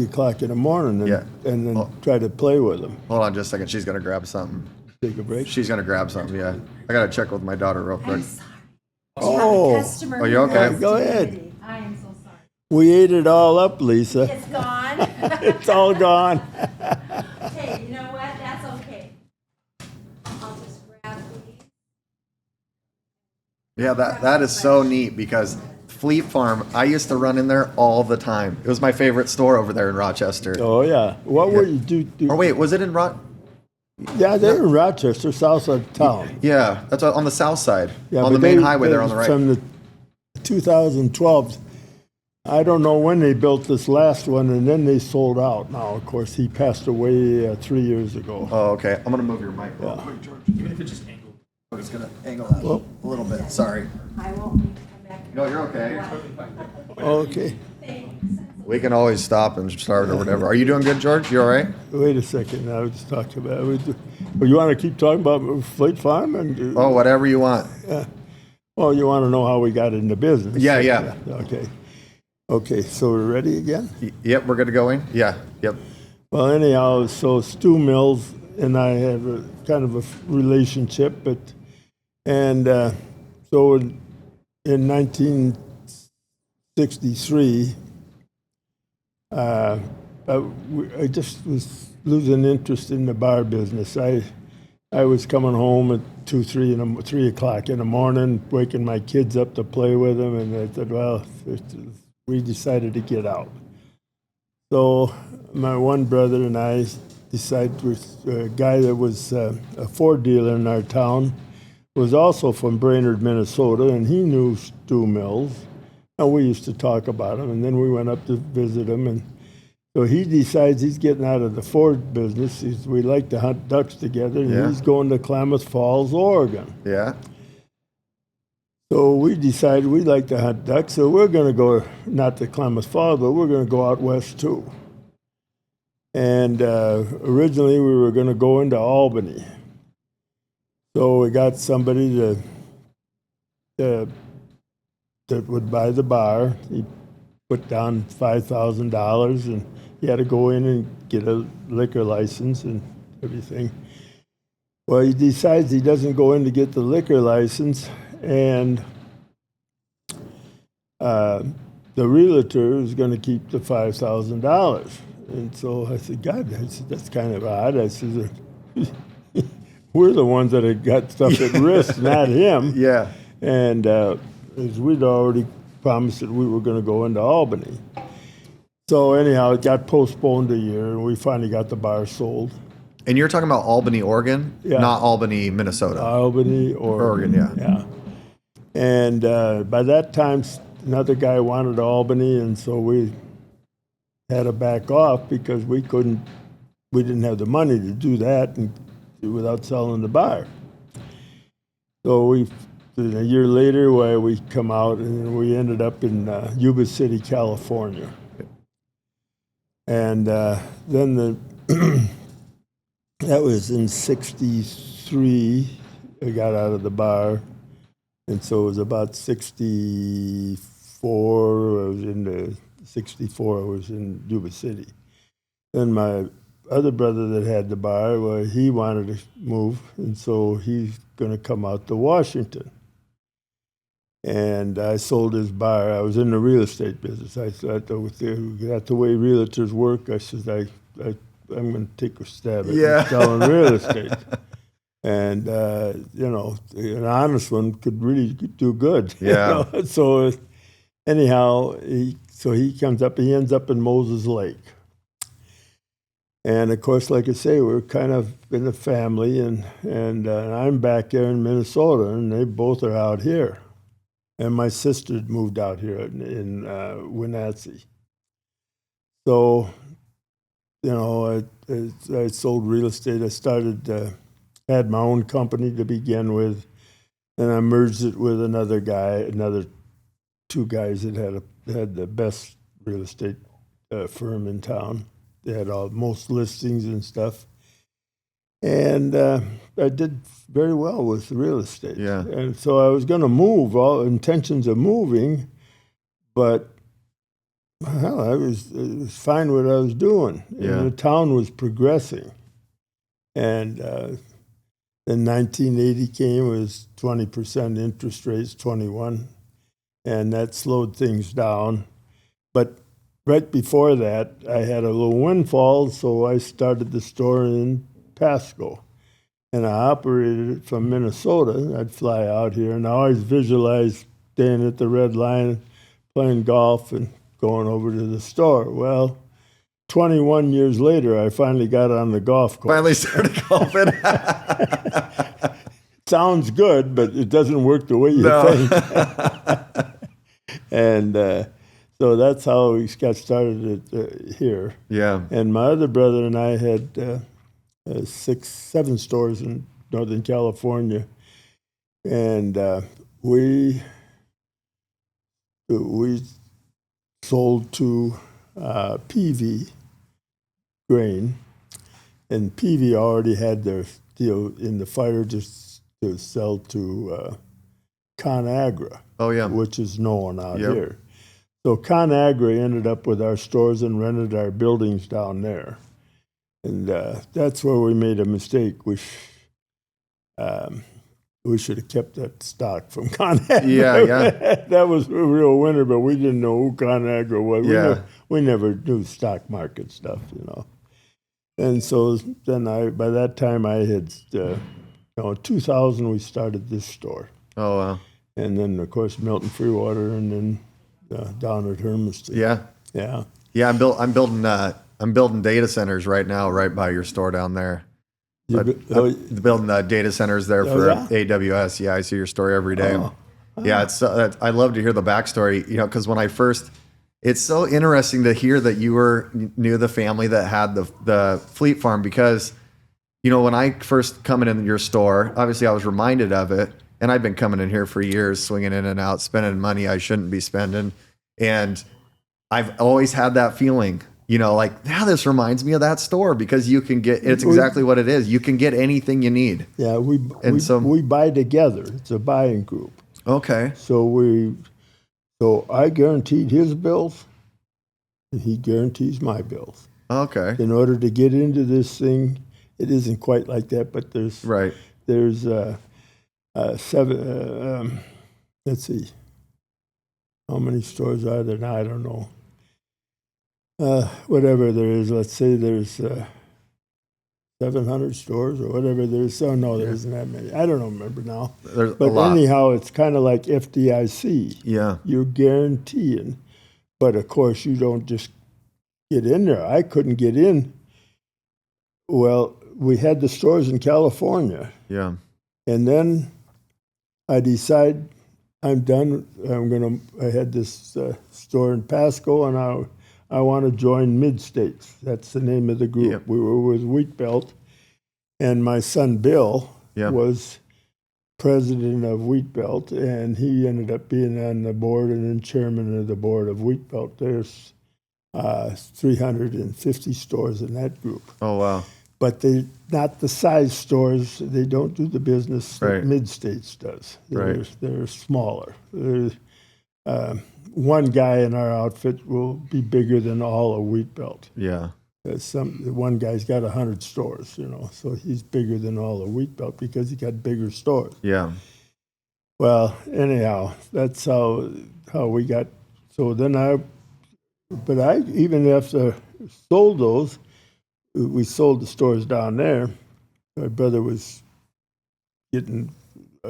o'clock in the morning, and then try to play with them. Hold on just a second. She's gonna grab something. Take a break. She's gonna grab something. Yeah, I gotta check with my daughter real quick. I'm sorry. Oh, are you okay? Go ahead. I am so sorry. We ate it all up, Lisa. It's gone. It's all gone. Hey, you know what? That's okay. I'll just grab these. Yeah, that is so neat, because Fleet Farm, I used to run in there all the time. It was my favorite store over there in Rochester. Oh yeah. What were you do? Or wait, was it in Yeah, they're in Rochester, south side of town. Yeah, that's on the south side, on the but main highway there on the right. From the 2012, I don't know when they built this last one, and then they sold out. Now, of course, he passed away 3 years ago. Oh, okay. I'm gonna move your mic real quick, George. Even if it's just angled. I'm just gonna angle that a little bit. Sorry. I won't need to come back. No, you're okay. Okay. Thanks. We can always stop and start or whatever. Are you doing good, George? You all right? Wait a second. I was talking about. You want to keep talking about Fleet Farm and? Oh, whatever you want. Well, you want to know how we got into business? Yeah. Okay. Okay. So we're ready again? Yep, we're good to go in? Yeah. Yep. Well, anyhow, so Stu Mills and I have a kind of a relationship, but And so in 1963, I just was losing interest in the bar business. I was coming home at 3 o'clock in the morning, waking my kids up to play with them, and I thought, well, we decided to get out. So my one brother and I decided with a guy that was a Ford dealer in our town, was also from Brainerd, Minnesota, and he knew Stu Mills. And we used to talk about him, and then we went up to visit him, and so he decides he's getting out of the Ford business. We like to hunt ducks together, and Yeah. he's going to Klamath Falls, Oregon. Yeah. So we decided we like to hunt ducks, so we're going to go, not to Klamath Falls, but we're going to go out west too. And originally we were going to go into Albany. So we got somebody that would buy the bar. He put down $5,000, and he had to go in and get a liquor license and everything. Well, he decides he doesn't go in to get the liquor license, and the realtor is going to keep the $5,000. And so I said, God, that's kind of odd. I said, we're the ones that have got stuff at risk, not him. Yeah. And as we'd already promised that we were going to go into Albany. So anyhow, it got postponed a year, and we finally got the bar sold. And you're talking about Albany, Oregon, Yeah. not Albany, Minnesota. Albany, Oregon. Yeah. And by that time, another guy wanted Albany, and so we had to back off because we didn't have the money to do that and without selling the bar. So a year later, we come out, and we ended up in Yuba City, California. And then that was in '63. I got out of the bar, and so it was about '64. I was in '64. I was in Yuba City. Then my other brother that had the bar, well, he wanted to move, and so he's going to come out to Washington. And I sold his bar. I was in the real estate business. I thought that's the way realtors work. I said, I'm going to take a stab at selling real estate. And, an honest one could really do good. Yeah. So anyhow, he comes up, he ends up in Moses Lake. And of course, like I say, we're kind of in a family, and I'm back there in Minnesota, and they both are out here. And my sister had moved out here in Wenatchee. So, I sold real estate. I had my own company to begin with, and I merged it with another two guys that had the best real estate firm in town. They had most listings and stuff. And I did very well with real estate. Yeah. And so I was going to move, all intentions of moving, but it was fine what I was doing. Yeah. And the town was progressing. And then 1980 came, it was 20% interest rates, 21, and that slowed things down. But right before that, I had a little windfall, so I started the store in Pasco. And I operated it from Minnesota. I'd fly out here, and I always visualized staying at the Red Lion, playing golf, and going over to the store. Well, 21 years later, I finally got on the golf course. Finally started golfing. Sounds good, but it doesn't work the way you think. And so that's how we got started here. Yeah. And my other brother and I had 7 stores in Northern California, and we sold to PV Grain, and PV already had their deal in the fire to sell to ConAgra, Oh, yeah. which is known out Yep. here. So ConAgra ended up with our stores and rented our buildings down there. And that's where we made a mistake. we should have kept that stock from ConAgra. Yeah. That was a real winner, but we didn't know who ConAgra was. Yeah. We never knew stock market stuff, And so then by that time I had, in 2000 we started this store. Oh, wow. And then, of course, Milton Freewater, and then down at Hermiston. Yeah. Yeah. Yeah, I'm building data centers right now, right by your store down there. I'm building data centers there for AWS. Yeah, I see your story every day. Yeah, I love to hear the backstory. Because when I first, it's so interesting to hear that you knew the family that had the fleet farm, because when I first come in your store, obviously I was reminded of it, and I've been coming in here for years, swinging in and out, spending money I shouldn't be spending, and I've always had that feeling. This reminds me of that store, because you can get, it's exactly what it is. You can get anything you need. Yeah, we buy together. It's a buying group. Okay. So I guaranteed his bills, and he guarantees my bills. Okay. In order to get into this thing, it isn't quite like that, but there's seven. Let's see, how many stores are there now? I don't know. Whatever there is, let's say there's 700 stores or whatever there is. Oh, no, there isn't that many. I don't remember now. There's but a lot. Anyhow, it's kind of like FDIC. Yeah. You're guaranteeing. But, of course, you don't just get in there. I couldn't get in. Well, we had the stores in California. Yeah. And then I decide I'm done. I had this store in Pasco, and I want to join Mid-States. That's the name of the group. Yep. We were with Wheat Belt, and my son Bill was president of Wheat Belt, and he ended up being on the board and then chairman of the board of Wheat Belt. There's 350 stores in that group. Oh, wow. But they're not the size stores. They don't do the business that Mid-States does. They're smaller. One guy in our outfit will be bigger than all of Wheat Belt. Yeah. One guy's got 100 stores, so he's bigger than all of Wheat Belt because he got bigger stores. Yeah. Well, anyhow, that's how we got. So then I even after sold those, we sold the stores down there. My brother was getting,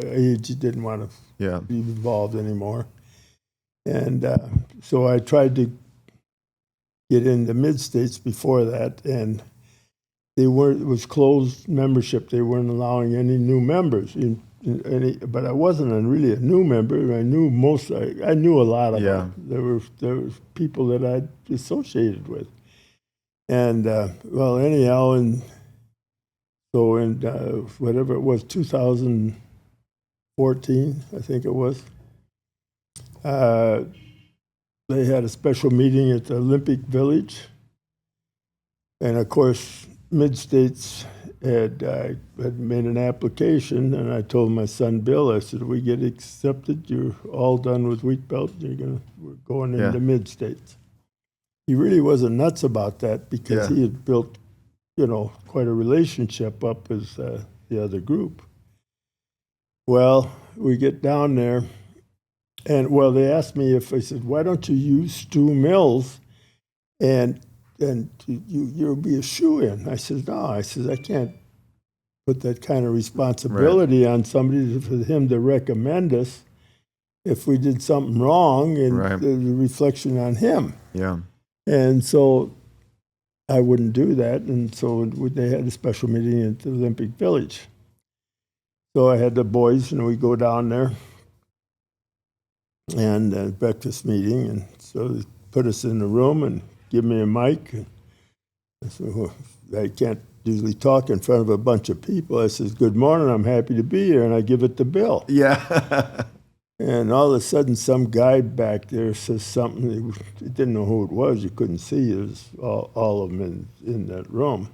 he just didn't want to be involved anymore. And so I tried to get into Mid-States before that, and it was closed membership. They weren't allowing any new members. But I wasn't really a new member. I knew I knew a lot of them. There were people that I'd associated with. And anyhow, and so in whatever it was, 2014, I think it was. They had a special meeting at the Olympic Village, and of course, Mid-States had made an application, and I told my son Bill, I said, "We get accepted. You're all done with Wheat Belt. We're going into Mid-States." He really wasn't nuts about that because he had built, quite a relationship up as the other group. Well, we get down there. And they asked me I said, why don't you use Stu Mills and you'll be a shoe-in? I said, no. I said, I can't put that kind of responsibility on somebody for him to recommend us if we did something wrong, and the reflection on him. Yeah. And so I wouldn't do that. And so they had a special meeting at the Olympic Village. So I had the boys, we go down there. And breakfast meeting, and so they put us in the room and give me a mic. And I said, I can't usually talk in front of a bunch of people. I says, good morning, I'm happy to be here, and I give it to Bill. Yeah. And all of a sudden, some guy back there says something. He didn't know who it was. You couldn't see. It was all of them in that room.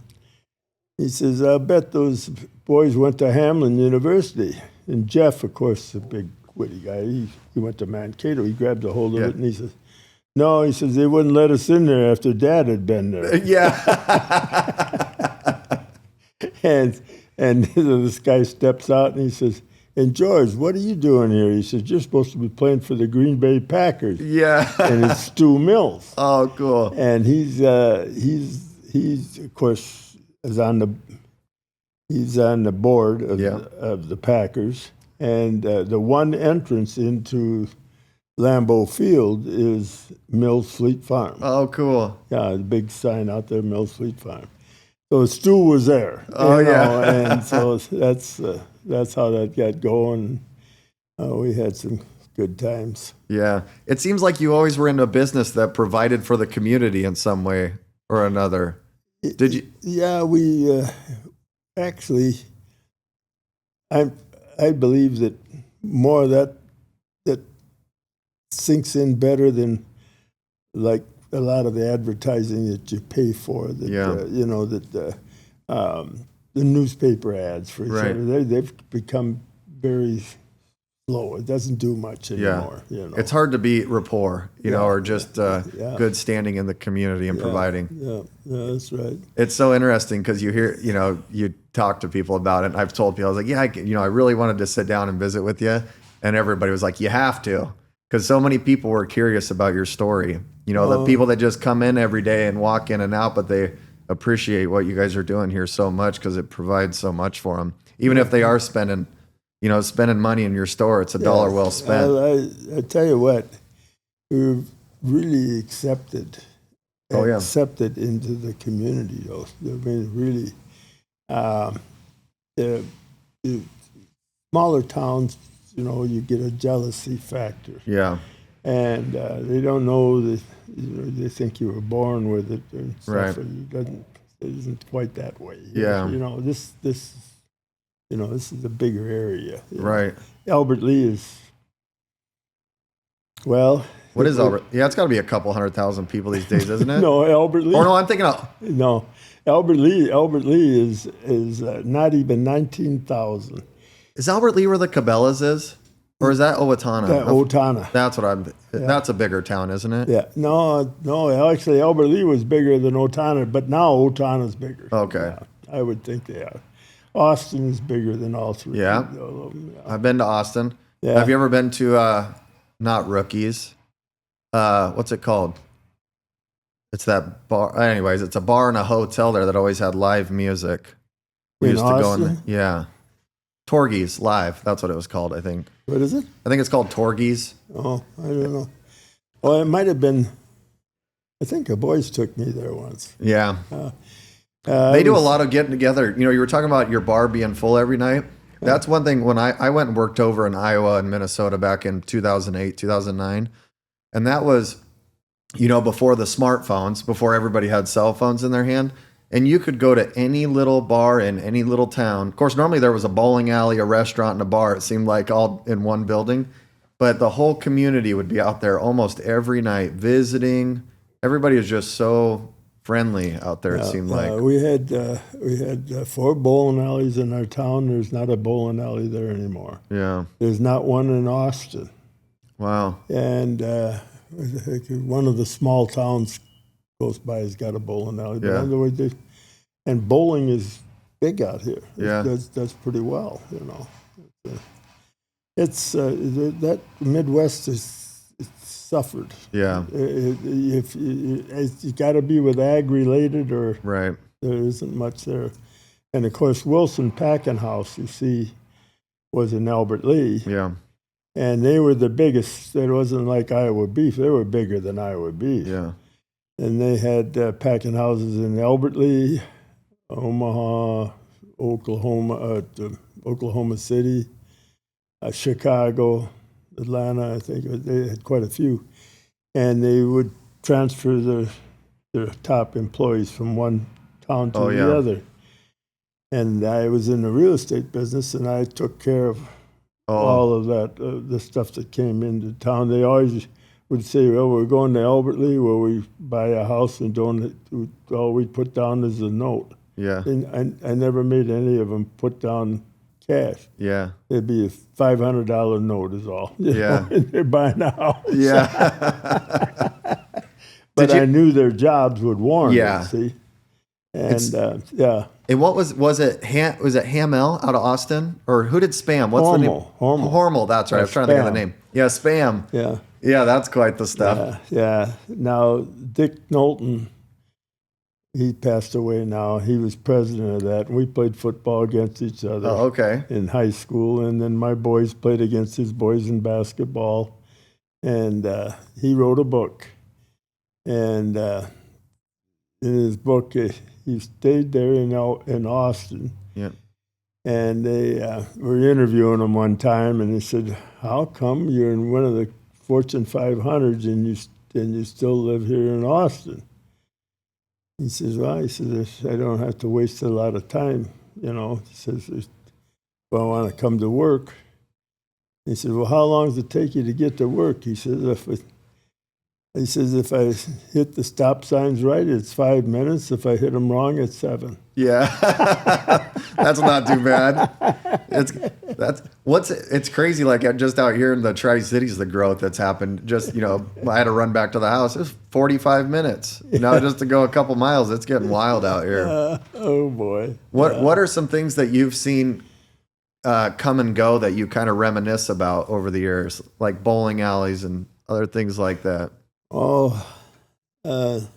He says, I bet those boys went to Hamlin University. And Jeff, of course, a big witty guy. He went to Mankato. He grabbed a hold of it, and he says, no, he says, they wouldn't let us in there after Dad had been there. Yeah. and this guy steps out, and he says, and George, what are you doing here? He says, you're supposed to be playing for the Green Bay Packers. Yeah. And it's Stu Mills. Oh, cool. And he's of course is on the board of the Packers, and the one entrance into Lambeau Field is Mills Fleet Farm. Oh, cool. Yeah, the big sign out there, Mills Fleet Farm. So Stu was there. Oh, yeah. And so that's how that got going. We had some good times. Yeah. It seems like you always were in a business that provided for the community in some way or another. Did you? Yeah, we actually, I believe that more of that sinks in better than like a lot of the advertising that you pay for. That the newspaper ads, for example, they've become very slow. It doesn't do much anymore. It's hard to beat rapport, or just good standing in the community and providing. Yeah, that's right. It's so interesting because you hear, you talk to people about it. And I've told people, I was like, I really wanted to sit down and visit with you. And everybody was like, you have to. Because so many people were curious about your story. The people that just come in every day and walk in and out, but they appreciate what you guys are doing here so much because it provides so much for them. Even if they are spending money in your store, it's a dollar well spent. I tell you what, we're really accepted into the community. Though. I mean, really, the smaller towns, you get a jealousy factor. Yeah. And they don't know that, they think you were born with it and stuff. Right. And it isn't quite that way. Yeah. This is a bigger area. Right. Albert Lee is, well. What is Albert? Yeah, it's got to be a couple 100,000 people these days, isn't it? No, Albert Lee. Or no, I'm thinking of. No, Albert Lee is not even 19,000. Is Albert Lee where the Cabela's is? Or is that Owatonna? Owatonna. That's what that's a bigger town, isn't it? Yeah. No, actually Albert Lee was bigger than Owatonna, but now Owatonna's bigger. Okay. Yeah, I would think they are. Austin is bigger than all three. Yeah. I've been to Austin. Yeah. Have you ever been to, not Rookies? What's it called? It's that bar. Anyways, it's a bar and a hotel there that always had live music. We In used to go in Austin? Yeah. Torgy's Live. That's what it was called, I think. What is it? I think it's called Torgy's. Oh, I don't know. Well, it might have been. I think the boys took me there once. Yeah. They do a lot of getting together. You were talking about your bar being full every night. That's one thing. When I went and worked over in Iowa and Minnesota back in 2008, 2009, and that was, before the smartphones, before everybody had cell phones in their hand. And you could go to any little bar in any little town. Of course, normally there was a bowling alley, a restaurant, and a bar. It seemed like all in one building. But the whole community would be out there almost every night visiting. Everybody was just so friendly out there, it seemed like. We had 4 bowling alleys in our town. There's not a bowling alley there anymore. Yeah. There's not one in Austin. Wow. And one of the small towns close by has got a bowling alley. But in other words, and bowling is big out here. Yeah. That's pretty well, It's that Midwest it's suffered. Yeah. If you got to be with ag related, or Right. there isn't much there. And of course, Wilson Packing House, you see, was in Albert Lee. Yeah. And they were the biggest. It wasn't like Iowa Beef. They were bigger than Iowa Beef. Yeah. And they had packing houses in Albert Lee, Omaha, Oklahoma City, Chicago, Atlanta. I think they had quite a few. And they would transfer their top employees from one town to the other. And I was in the real estate business, and I took care of all of that, the stuff that came into town. They always would say, well, we're going to Albert Lee where we buy a house and all we put down is a note. Yeah. And I never made any of them put down cash. Yeah. It'd be a $500 note is all. Yeah. And they're buying a house. Yeah. But I knew their jobs would warrant it, see? And yeah. And what was it Hamel out of Austin? Or who did Spam? What's the name? Hormel, that's right. I was trying to think of the name. Yeah, Spam. Yeah. Yeah, that's quite the stuff. Yeah. Now, Dick Knowlton, he passed away now. He was president of that. And we played football against each other in high school. And then my boys played against his boys in basketball. And he wrote a book. And in his book, he stayed there in Austin. Yeah. And they were interviewing him one time, and he said, "How come you're in one of the Fortune 500s and you still live here in Austin?" He says, "Well," he says, "I don't have to waste a lot of time, you know." He says, "If I want to come to work." He said, "Well, how long does it take you to get to work?" He says, "If I hit the stop signs right, it's 5 minutes. If I hit them wrong, it's 7." Yeah, that's not too bad. It's crazy. Like just out here in the Tri-Cities, the growth that's happened. Just I had to run back to the house. It was 45 minutes. Now just to go a couple miles, it's getting wild out here. Oh boy. What are some things that you've seen come and go that you kind of reminisce about over the years, like bowling alleys and other things like that? Oh, well,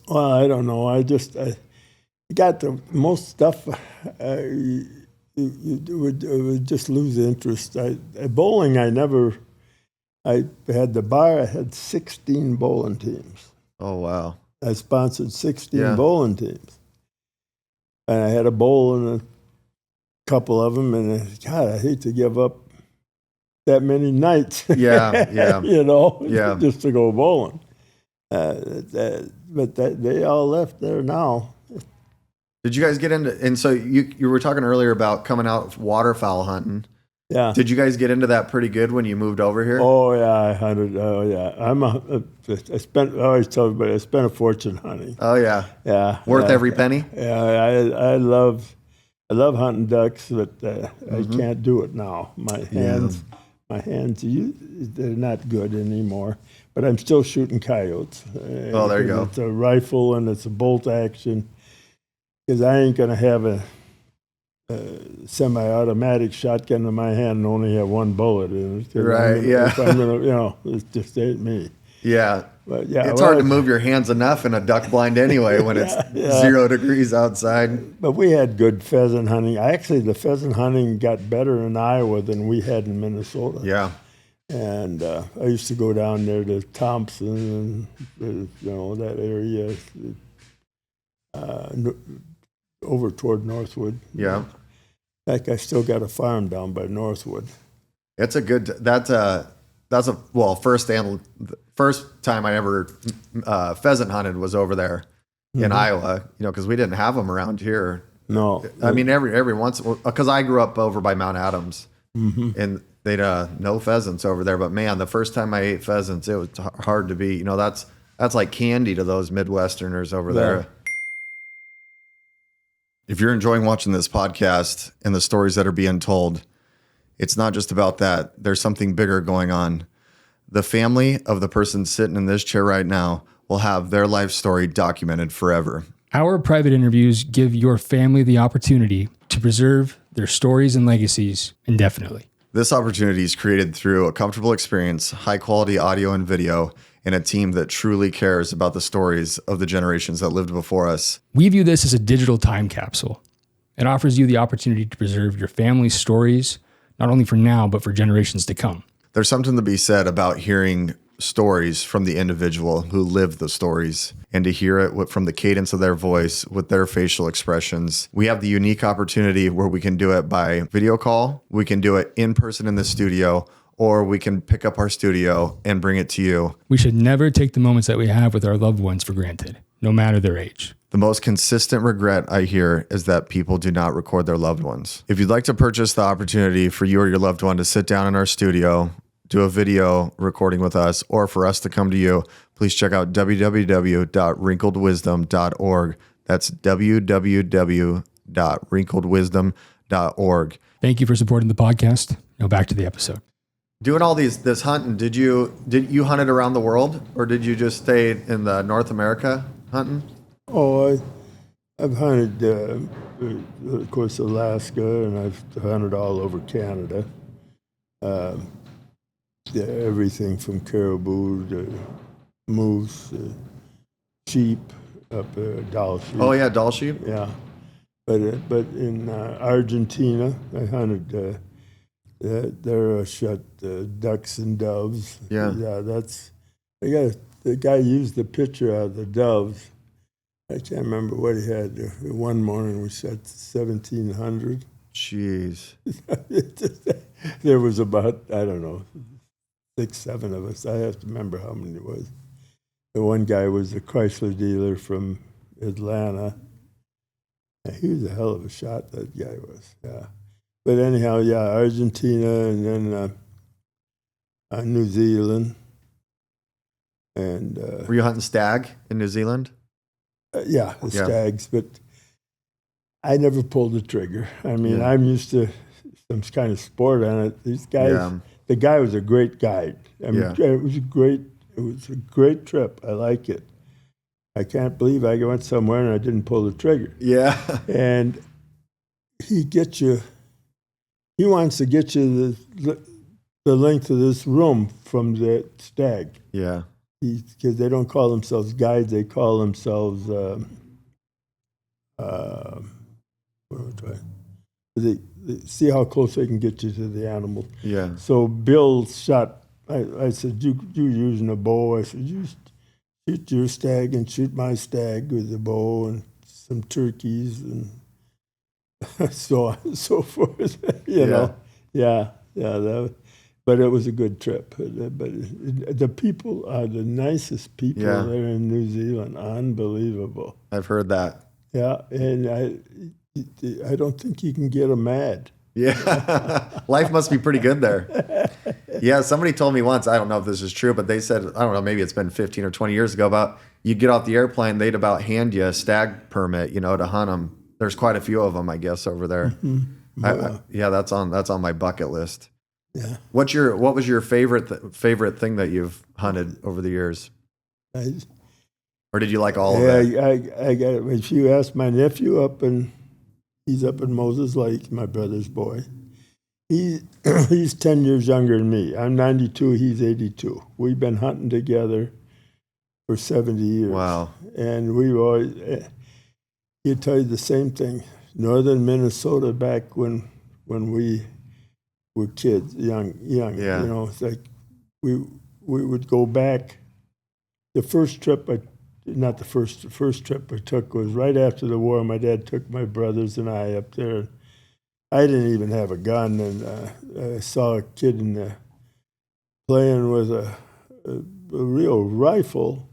I don't know. I got the most stuff. You would just lose interest. Bowling, I had the bar. I had 16 bowling teams. Oh, wow. I sponsored 16 bowling teams. And I had a bowl in a couple of them. And God, I hate to give up that many nights. Yeah. Just to go bowling. But they all left there now. Did you guys get into, and so you were talking earlier about coming out waterfowl hunting. Yeah. Did you guys get into that pretty good when you moved over here? Oh yeah, I hunted. Oh yeah, I always tell everybody I spent a fortune hunting. Oh yeah. Yeah. Worth every penny? Yeah, I love hunting ducks, but I can't do it now. My hands, they're not good anymore. But I'm still shooting coyotes. Oh, there you go. It's a rifle and it's a bolt action. Because I ain't going to have a semi-automatic shotgun in my hand and only have one bullet in it. Right, If I'm gonna, it just ain't me. Yeah. But yeah, it's hard to move your hands enough in a duck blind anyway when it's 0 degrees outside. But we had good pheasant hunting. Actually, the pheasant hunting got better in Iowa than we had in Minnesota. Yeah. And I used to go down there to Thompson and, that area, over toward Northwood. Yeah. In fact, I still got a farm down by Northwood. It's a good, first time I ever pheasant hunted was over there in Iowa, because we didn't have them around here. No. I mean, every once, because I grew up over by Mount Adams and they'd no pheasants over there. But man, the first time I ate pheasants, it was hard to beat. That's like candy to those Midwesterners over there. If you're enjoying watching this podcast and the stories that are being told, it's not just about that. There's something bigger going on. The family of the person sitting in this chair right now will have their life story documented forever. Our private interviews give your family the opportunity to preserve their stories and legacies indefinitely. This opportunity is created through a comfortable experience, high quality audio and video, and a team that truly cares about the stories of the generations that lived before us. We view this as a digital time capsule. It offers you the opportunity to preserve your family's stories, not only for now, but for generations to come. There's something to be said about hearing stories from the individual who lived the stories and to hear it from the cadence of their voice with their facial expressions. We have the unique opportunity where we can do it by video call, we can do it in person in the studio, or we can pick up our studio and bring it to you. We should never take the moments that we have with our loved ones for granted, no matter their age. The most consistent regret I hear is that people do not record their loved ones. If you'd like to purchase the opportunity for you or your loved one to sit down in our studio, do a video recording with us, or for us to come to you, please check out www.wrinkledwisdom.org. That's www.wrinkledwisdom.org. Thank you for supporting the podcast. Now back to the episode. Doing all this hunting, did you hunt it around the world, or did you just stay in the North America? hunting? Oh, I've hunted, of course, Alaska, and I've hunted all over Canada. Everything from caribou to moose, sheep, up Doll sheep. Oh yeah, doll sheep. Yeah. But in Argentina, I hunted. There shot ducks and doves. Yeah. Yeah, that's. The guy used the picture of the doves. I can't remember what he had. One morning we shot 1,700. Jeez. There was about, I don't know, 6, 7 of us. I have to remember how many it was. The one guy was a Chrysler dealer from Atlanta. He was a hell of a shot, that guy was. Yeah. But anyhow, yeah, Argentina, and then New Zealand. And Were you hunting stag in New Zealand? yeah, the stags. But I never pulled the trigger. I mean, Yeah. I'm used to some kind of sport on it. These guys, Yeah. the guy was a great guide. I mean, Yeah. it was a great trip. I like it. I can't believe I went somewhere and I didn't pull the trigger. Yeah. And he wants to get you the length of this room from the stag. Yeah. Because they don't call themselves guides, they call themselves see how close they can get you to the animal. Yeah. So Bill shot. I said, "You using a bow?" I said, "You shoot your stag and shoot my stag with a bow and some turkeys and so on and so forth." you know, yeah. But it was a good trip. But the people are the nicest people there in New Zealand. Unbelievable. I've heard that. Yeah, and I don't think you can get them mad. Yeah. Life must be pretty good there. Yeah. Somebody told me once, I don't know if this is true, but they said, I don't know, maybe it's been 15 or 20 years ago, about you get off the airplane, they'd about hand you a stag permit, to hunt them. There's quite a few of them, I guess, over there. Mm-hmm. Yeah, that's on my bucket list. Yeah. What was your favorite thing that you've hunted over the years? Or did you like all of it? I got it. If you ask my nephew he's up in Moses Lake, my brother's boy. He's 10 years younger than me. I'm 92, he's 82. We've been hunting together for 70 years. Wow. And we've always, he'd tell you the same thing. Northern Minnesota back when we were kids, young. Yeah. It's like we would go back. The first trip the first trip I took was right after the war. My dad took my brothers and I up there. I didn't even have a gun, and I saw a kid playing with a real rifle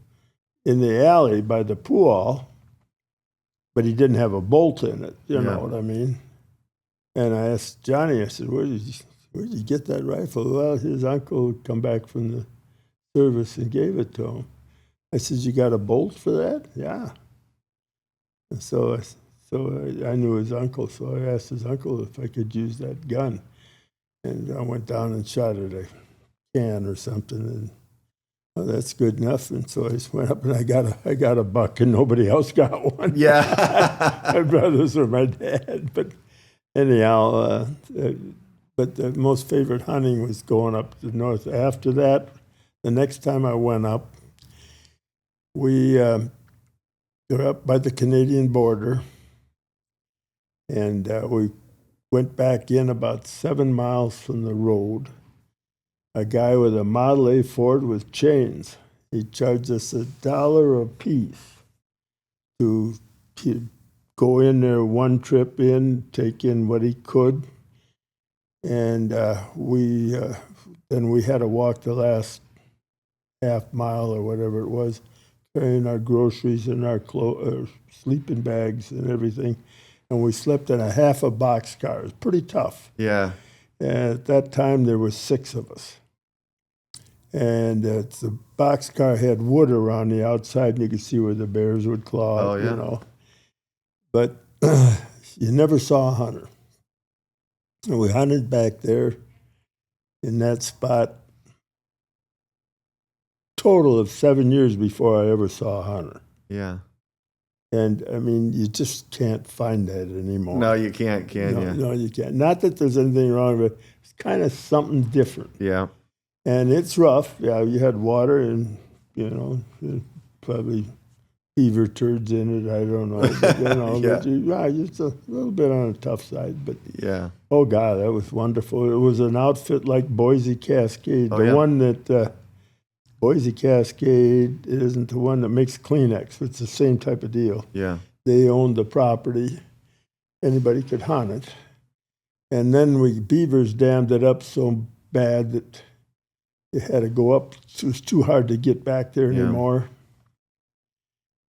in the alley by the pool, but he didn't have a bolt in it. You know what I mean? And I asked Johnny, I said, where did you get that rifle? Well, his uncle come back from the service and gave it to him. I said, you got a bolt for that? Yeah. And so I knew his uncle, so I asked his uncle if I could use that gun. And I went down and shot at a can or something, and that's good enough. And so I just went up and I got a buck, and nobody else got one. Yeah. My brothers or my dad. But anyhow, but the most favorite hunting was going up to the north. After that, the next time I went up, we were up by the Canadian border, and we went back in about 7 miles from the road. A guy with a Model A Ford with chains. He charged us $1 a piece to go in there one trip in, take in what he could, and then we had to walk the last half mile or whatever it was, carrying our groceries and our sleeping bags and everything. And we slept in a half a boxcar. It was pretty tough. Yeah. And at that time, there were 6 of us. And the boxcar had wood around the outside, and you could see where the bears would claw, But you never saw a hunter. And we hunted back there in that spot, total of 7 years before I ever saw a hunter. Yeah. And I mean, you just can't find that anymore. No, you can't, can you? No, you can't. Not that there's anything wrong with it. It's kind of something different. Yeah. And it's rough. Yeah, you had water and, probably beaver turds in it. I don't know. But, just a little bit on the tough side. But, Yeah. oh, God, that was wonderful. It was an outfit like Boise Cascade. Oh, The yeah. one that Boise Cascade isn't the one that makes Kleenex. It's the same type of deal. Yeah. They owned the property. Anybody could hunt it. And then beavers dammed it up so bad that it had to go up. It was too hard to get back there anymore.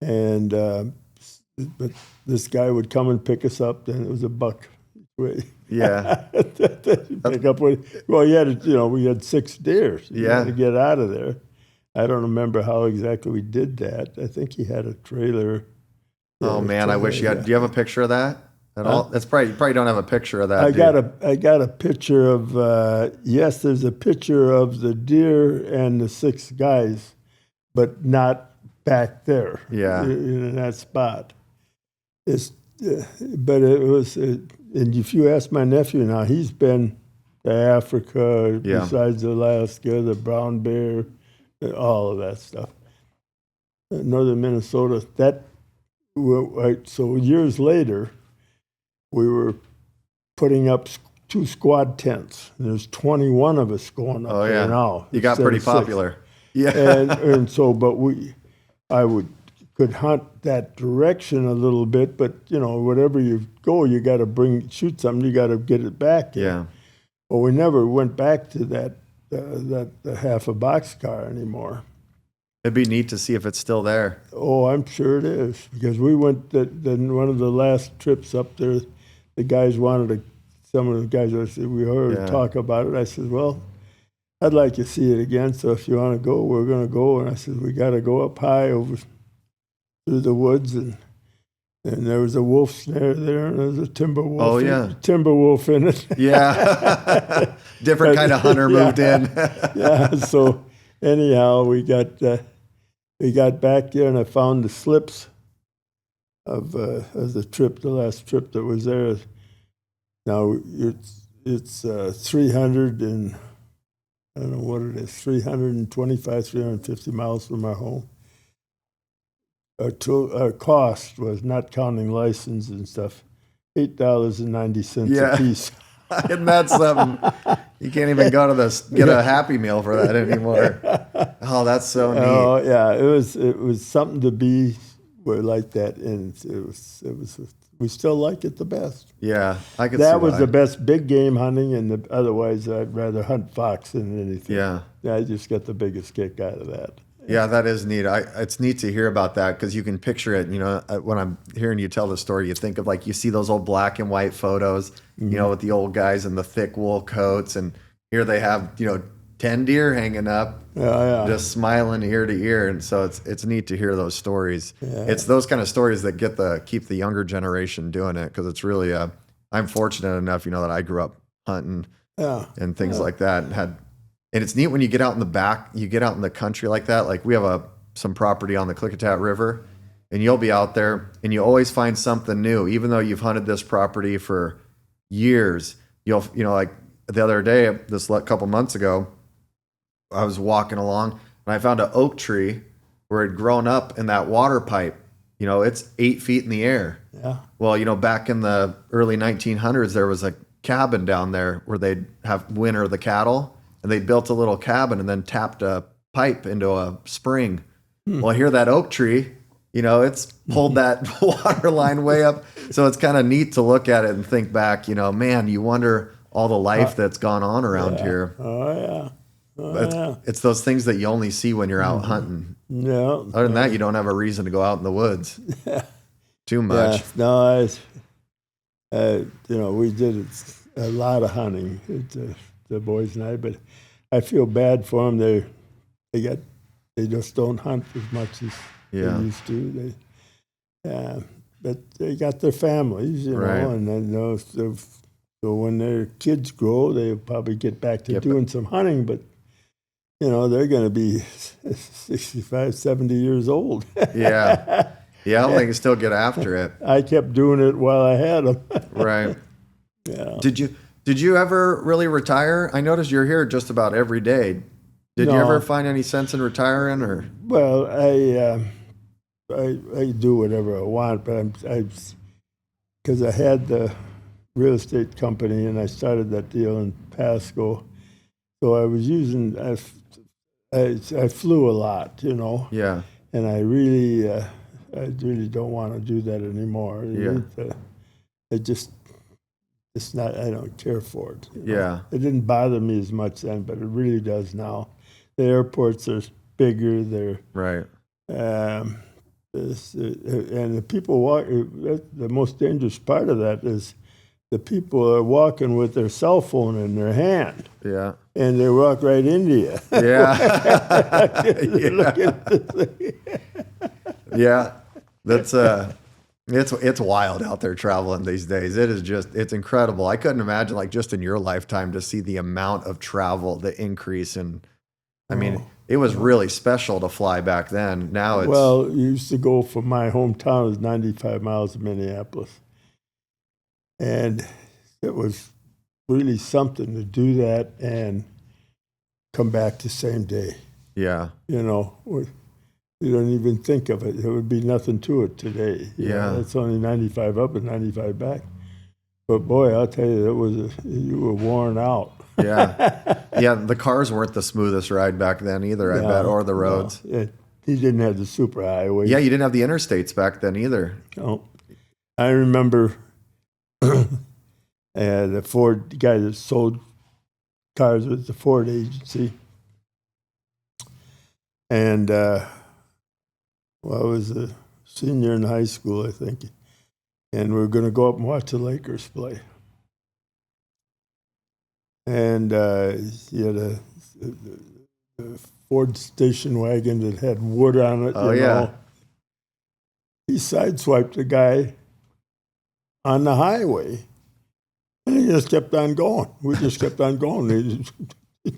And but this guy would come and pick us up. Then it was a buck. Yeah. Pick up we had 6 deer. So you had to get out of there. I don't remember how exactly we did that. I think he had a trailer. Oh man, I wish you had. Do you have a picture of that at all? That's probably you probably don't have a picture of that. I got a picture of yes, there's a picture of the deer and the 6 guys, but not back there. Yeah, in that spot. But it was, and if you ask my nephew now, he's been to Africa, besides Alaska, the brown bear, all of that stuff. Northern Minnesota. So years later, we were putting up 2 squad tents. And there's 21 of us going up there now. You got pretty popular. Yeah. And so, but I could hunt that direction a little bit, but whatever you go, you got to shoot something. You got to get it back. Yeah. Well, we never went back to that half a boxcar anymore. It'd be neat to see if it's still there. Oh, I'm sure it is, because we went then one of the last trips up there. The guys some of the guys we heard talk about it. I said, well, I'd like to see it again. So if you want to go, we're going to go. And I said, we got to go up high over through the woods, and there was a wolf snare there, and there was a timber wolf. Oh yeah, timber wolf in it. Yeah, different kind of hunter moved in. Yeah. So anyhow, we got back there, and I found the slips of the last trip that was there. Now it's 300 and I don't know what it is, 325, 350 miles from our home. Our cost was, not counting license and stuff, $8.90 a piece. Isn't that something? You can't even go to get a Happy Meal for that anymore. Oh, that's so neat. Oh yeah, it was something to be like that, and it was. We still like it the best. Yeah, I could. That was the best big game hunting, and otherwise I'd rather hunt fox than anything. Yeah, I just got the biggest kick out of that. Yeah, that is neat. It's neat to hear about that, because you can picture it. When I'm hearing you tell the story, you think of you see those old black and white photos, with the old guys in the thick wool coats, and here they have 10 deer hanging up, just smiling ear to ear. And so it's neat to hear those stories. Yeah. It's those kind of stories that keep the younger generation doing it, because it's really I'm fortunate enough, that I grew up hunting and things like that, and it's neat when you get out in the back, you get out in the country like that. Like we have some property on the Klickitat River, and you'll be out there and you always find something new, even though you've hunted this property for years. Like the other day, couple months ago, I was walking along and I found an oak tree where it had grown up in that water pipe. It's 8 feet in the air. Yeah. Well, back in the early 1900s, there was a cabin down there where they'd have winter the cattle. And they built a little cabin and then tapped a pipe into a spring. Well, here that oak tree, it's pulled that water line way up. So it's kind of neat to look at it and think back, man, you wonder all the life that's gone on around here. Oh, yeah. It's those things that you only see when you're out hunting. No. Other than that, you don't have a reason to go out in the woods too much. Yeah. No, we did a lot of hunting, the boys and I, but I feel bad for them. They just don't hunt as much as they used to. But they got their families, right. And then so when their kids grow, they'll probably get back to doing some hunting. But they're going to be 65, 70 years old. Yeah. Yeah, they can still get after it. I kept doing it while I had them. Right. Yeah. Did you ever really retire? I noticed you're here just about every day. Did you No. ever find any sense in retiring, or? Well, I do whatever I want, but because I had the real estate company and I started that deal in Pasco, so I was using I flew a lot, Yeah. and I really don't want to do that anymore. Yeah. It's not. I don't care for it. Yeah. It didn't bother me as much then, but it really does now. The airports are bigger. They're Right. and the people walk. The most dangerous part of that is the people are walking with their cell phone in their hand, Yeah. and they walk right into you. Yeah. Look at the thing. Yeah. That's it's wild out there traveling these days. It's incredible. I couldn't imagine, like, just in your lifetime to see the amount of travel, the increase in. I mean, it was really special to fly back then. Now it's Well, you used to go from my hometown is 95 miles to Minneapolis, and it was really something to do that and come back the same day. yeah. You don't even think of it. There would be nothing to it today. Yeah. It's only 95 up and 95 back. But boy, I'll tell you, you were worn out. Yeah. Yeah. The cars weren't the smoothest ride back then either, I bet, or the roads. No, he didn't have the super highways. Yeah. You didn't have the interstates back then either. No. I remember the Ford guy that sold cars with the Ford agency. And I was a senior in high school, I think. And we were going to go up and watch the Lakers play. And he had a Ford station wagon that had wood on it. Oh, you yeah. know. He sideswiped the guy on the highway, and he just kept on going. We just kept on going. He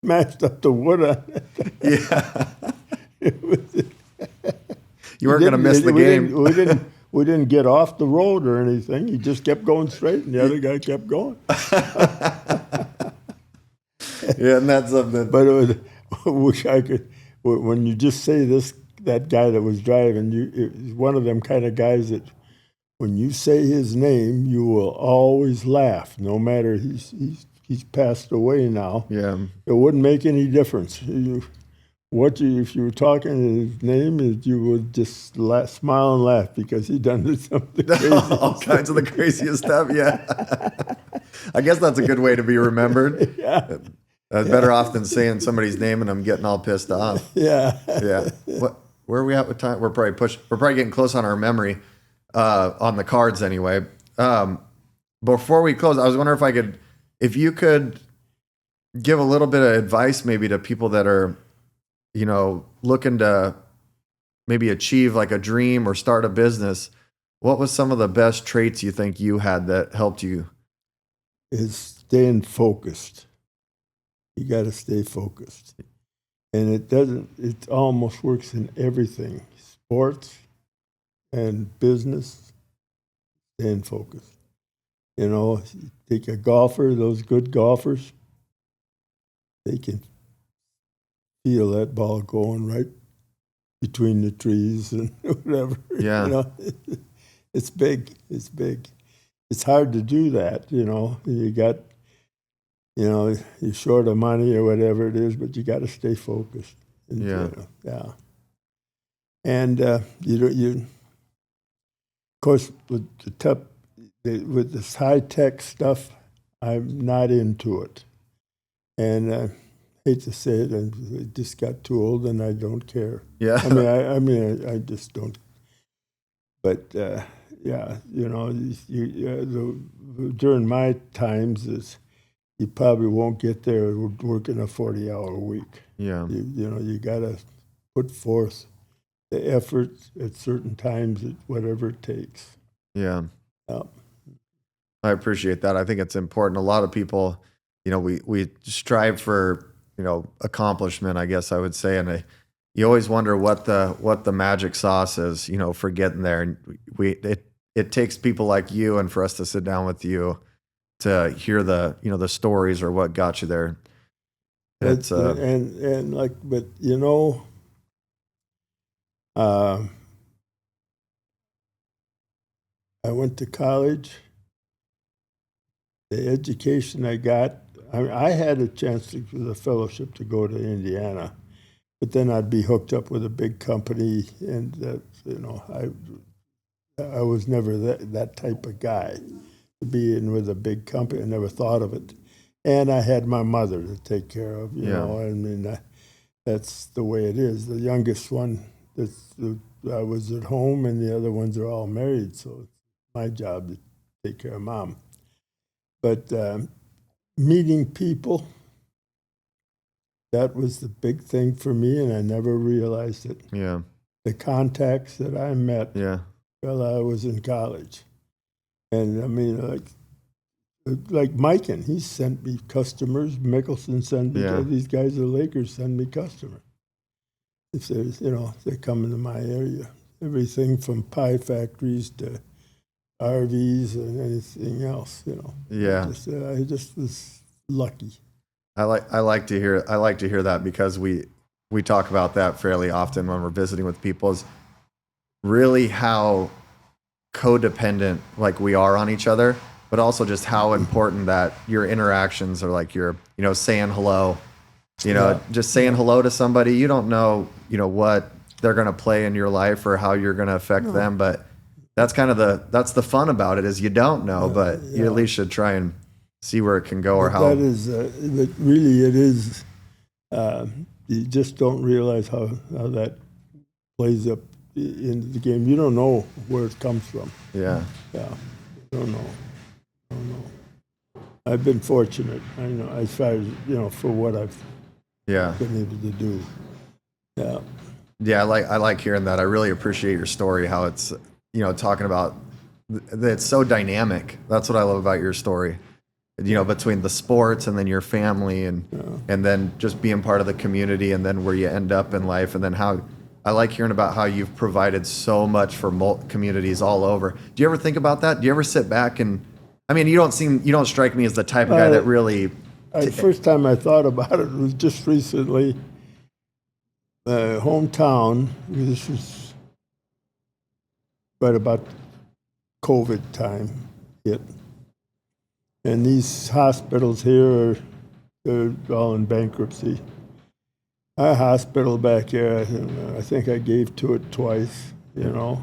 smashed up the wood on it. Yeah. You weren't going to miss the game. We didn't get off the road or anything. He just kept going straight, and the other guy kept going. Yeah, and that's something. But I wish I could. When you just say that guy that was driving, it was one of them kind of guys that, when you say his name, you will always laugh, no matter he's passed away now. Yeah. It wouldn't make any difference. If you were talking his name, you would just smile and laugh because he done something crazy. All kinds of the craziest stuff. Yeah. I guess that's a good way to be remembered. Yeah. That's better off than saying somebody's name and I'm getting all pissed off. Yeah. Yeah. Where are we at with time? We're probably getting close on our memory, on the cards anyway. Before we close, I was wondering if you could give a little bit of advice maybe to people that are, looking to maybe achieve like a dream or start a business. What was some of the best traits you think you had that helped you? Is staying focused. You got to stay focused. And it almost works in everything, sports and business, staying focused. Take a golfer, those good golfers, they can feel that ball going right between the trees and whatever. Yeah. It's big. It's big. It's hard to do that, You got, you're short of money or whatever it is, but you got to stay focused. And, Yeah. And of course, with with this high-tech stuff, I'm not into it. And I hate to say it, I just got too old and I don't care. Yeah. I just don't. But during my times, you probably won't get there working a 40-hour week. Yeah. You got to put forth the effort at certain times, whatever it takes. Yeah. I appreciate that. I think it's important. A lot of people, we strive for, accomplishment, I guess I would say. And you always wonder what the magic sauce is, for getting there. And it takes people like you and for us to sit down with you to hear the stories or what got you there. It's and like, but I went to college. The education I got, I had a chance with a fellowship to go to Indiana, but then I'd be hooked up with a big company, and I was never that type of guy to be in with a big company. I never thought of it, and I had my mother to take care of. I mean, that's the way it is. The youngest one, I was at home, and the other ones are all married, so it's my job to take care of Mom. But meeting people, that was the big thing for me, and I never realized it. Yeah. The contacts that I met while I was in college. And I mean, like Mikan, he sent me customers. Mickelson sent me, these guys at the Lakers send me customers. If there's, they come into my area. Everything from pie factories to RVs and anything else, Yeah. I just was lucky. I like to hear that, because we talk about that fairly often when we're visiting with people, is really how codependent like we are on each other, but also just how important that your interactions are, like you're saying hello, just saying hello to somebody. You don't know what they're going to play in your life or how you're going to affect them, but that's kind of the fun about it, is you don't know, but you at least should try and see where it can go, or how. That is, but really it is, you just don't realize how that plays up into the game. You don't know where it comes from. Yeah. Yeah, you don't know. I've been fortunate, as far as, for what I've been able to do. Yeah. Yeah, I like hearing that. I really appreciate your story, how it's, talking about that it's so dynamic. That's what I love about your story. Between the sports and then your family and then just being part of the community, and then where you end up in life, and then how I like hearing about how you've provided so much for communities all over. Do you ever think about that? Do you ever sit back and, I mean, you don't strike me as the type of guy that really. The first time I thought about it was just recently. Hometown, this was right about COVID time hit. And these hospitals here they're all in bankruptcy. Our hospital back here, I think I gave to it twice, I was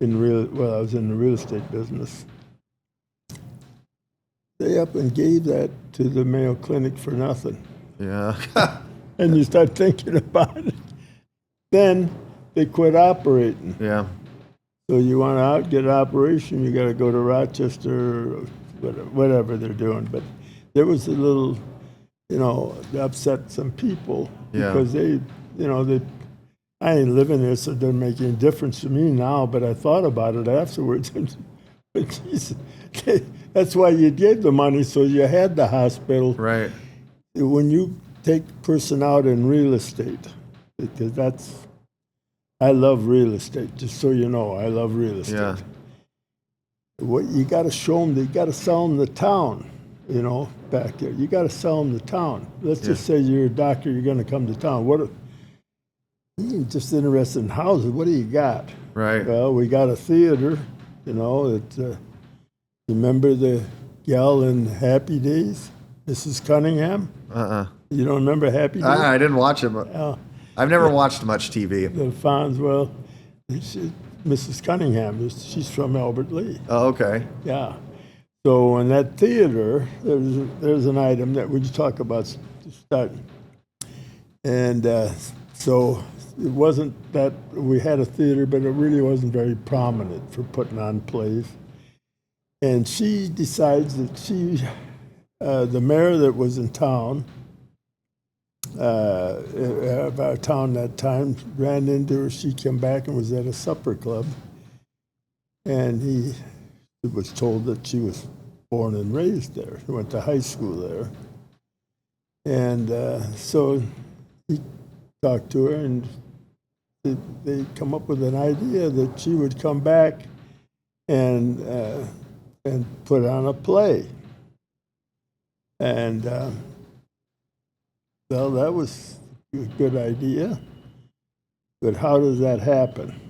in the real estate business. They up and gave that to the Mayo Clinic for nothing. Yeah. And you start thinking about it. Then they quit operating. Yeah. So you want to get an operation, you got to go to Rochester, or whatever they're doing. But there was a little, upset some people because they, I ain't living there, so it doesn't make any difference to me now. But I thought about it afterwards. But geez, that's why you gave the money, so you had the hospital. Right. When you take person out in real estate, because I love real estate, just so you know, I love real estate. Yeah. What you got to show them, they got to sell them the town, back there. You got to sell them the town. Let's just say you're a doctor, you're going to come to town. You're just interested in houses. What do you got? Right. Well, we got a theater, remember the gal in Happy Days, Mrs. Cunningham? You don't remember Happy Days? I didn't watch it. I've never watched much TV. The Fonz, Mrs. Cunningham, she's from Albert Lee. Oh, okay. Yeah. So in that theater, there's an item that we talk about starting. And so it wasn't that we had a theater, but it really wasn't very prominent for putting on plays. And she decides that the mayor that was in town, of our town that time, ran into her. She came back and was at a supper club. And he was told that she was born and raised there. She went to high school there. And so he talked to her, and they come up with an idea that she would come back and put on a play. And well, that was a good idea. But how does that happen?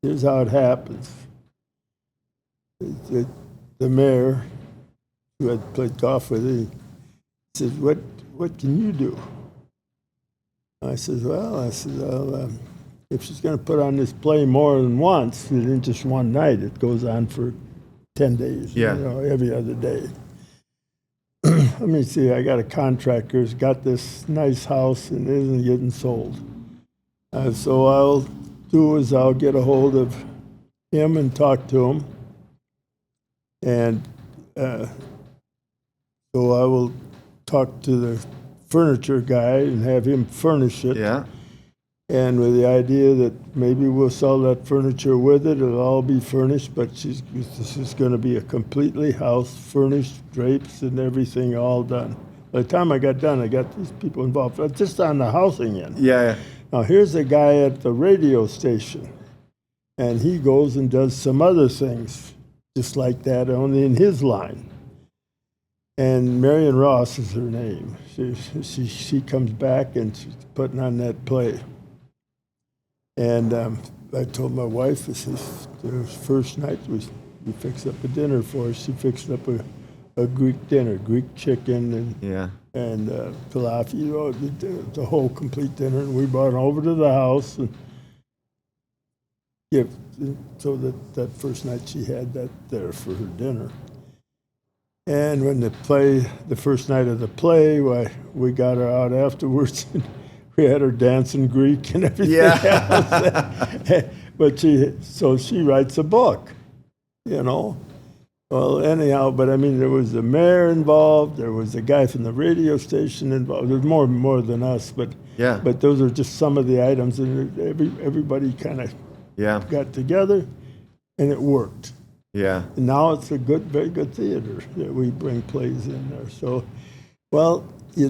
Here's how it happens. The mayor, who had played golf with me, says, "What can you do?" I said, well, if she's going to put on this play more than once, it isn't just one night. It goes on for 10 days, Yeah. every other day. Let me see, I got a contractor who's got this nice house and it isn't getting sold. So I'll do is I'll get a hold of him and talk to him. And so I will talk to the furniture guy and have him furnish it. Yeah. And with the idea that maybe we'll sell that furniture with it, it'll all be furnished, but this is going to be a completely house, furnished, drapes and everything all done. By the time I got done, I got these people involved, just on the housing end. Yeah. Now, here's a guy at the radio station, and he goes and does some other things just like that, only in his line. And Marion Ross is her name. She comes back and she's putting on that play. And I told my wife, this is the first night we fixed up a dinner for her. She fixed up a Greek dinner, Greek chicken and falafel, the whole complete dinner. And we brought it over to the house and so that first night she had that there for her dinner. And when the first night of the play, we got her out afterwards. And we had her dancing Greek and everything else. But she writes a book, Well, anyhow, but I mean, there was the mayor involved. There was a guy from the radio station involved. There's more than us, but those are just some of the items, and everybody kind of got together, and it worked. Yeah. And now it's a very good theater that we bring plays in there. So, well, you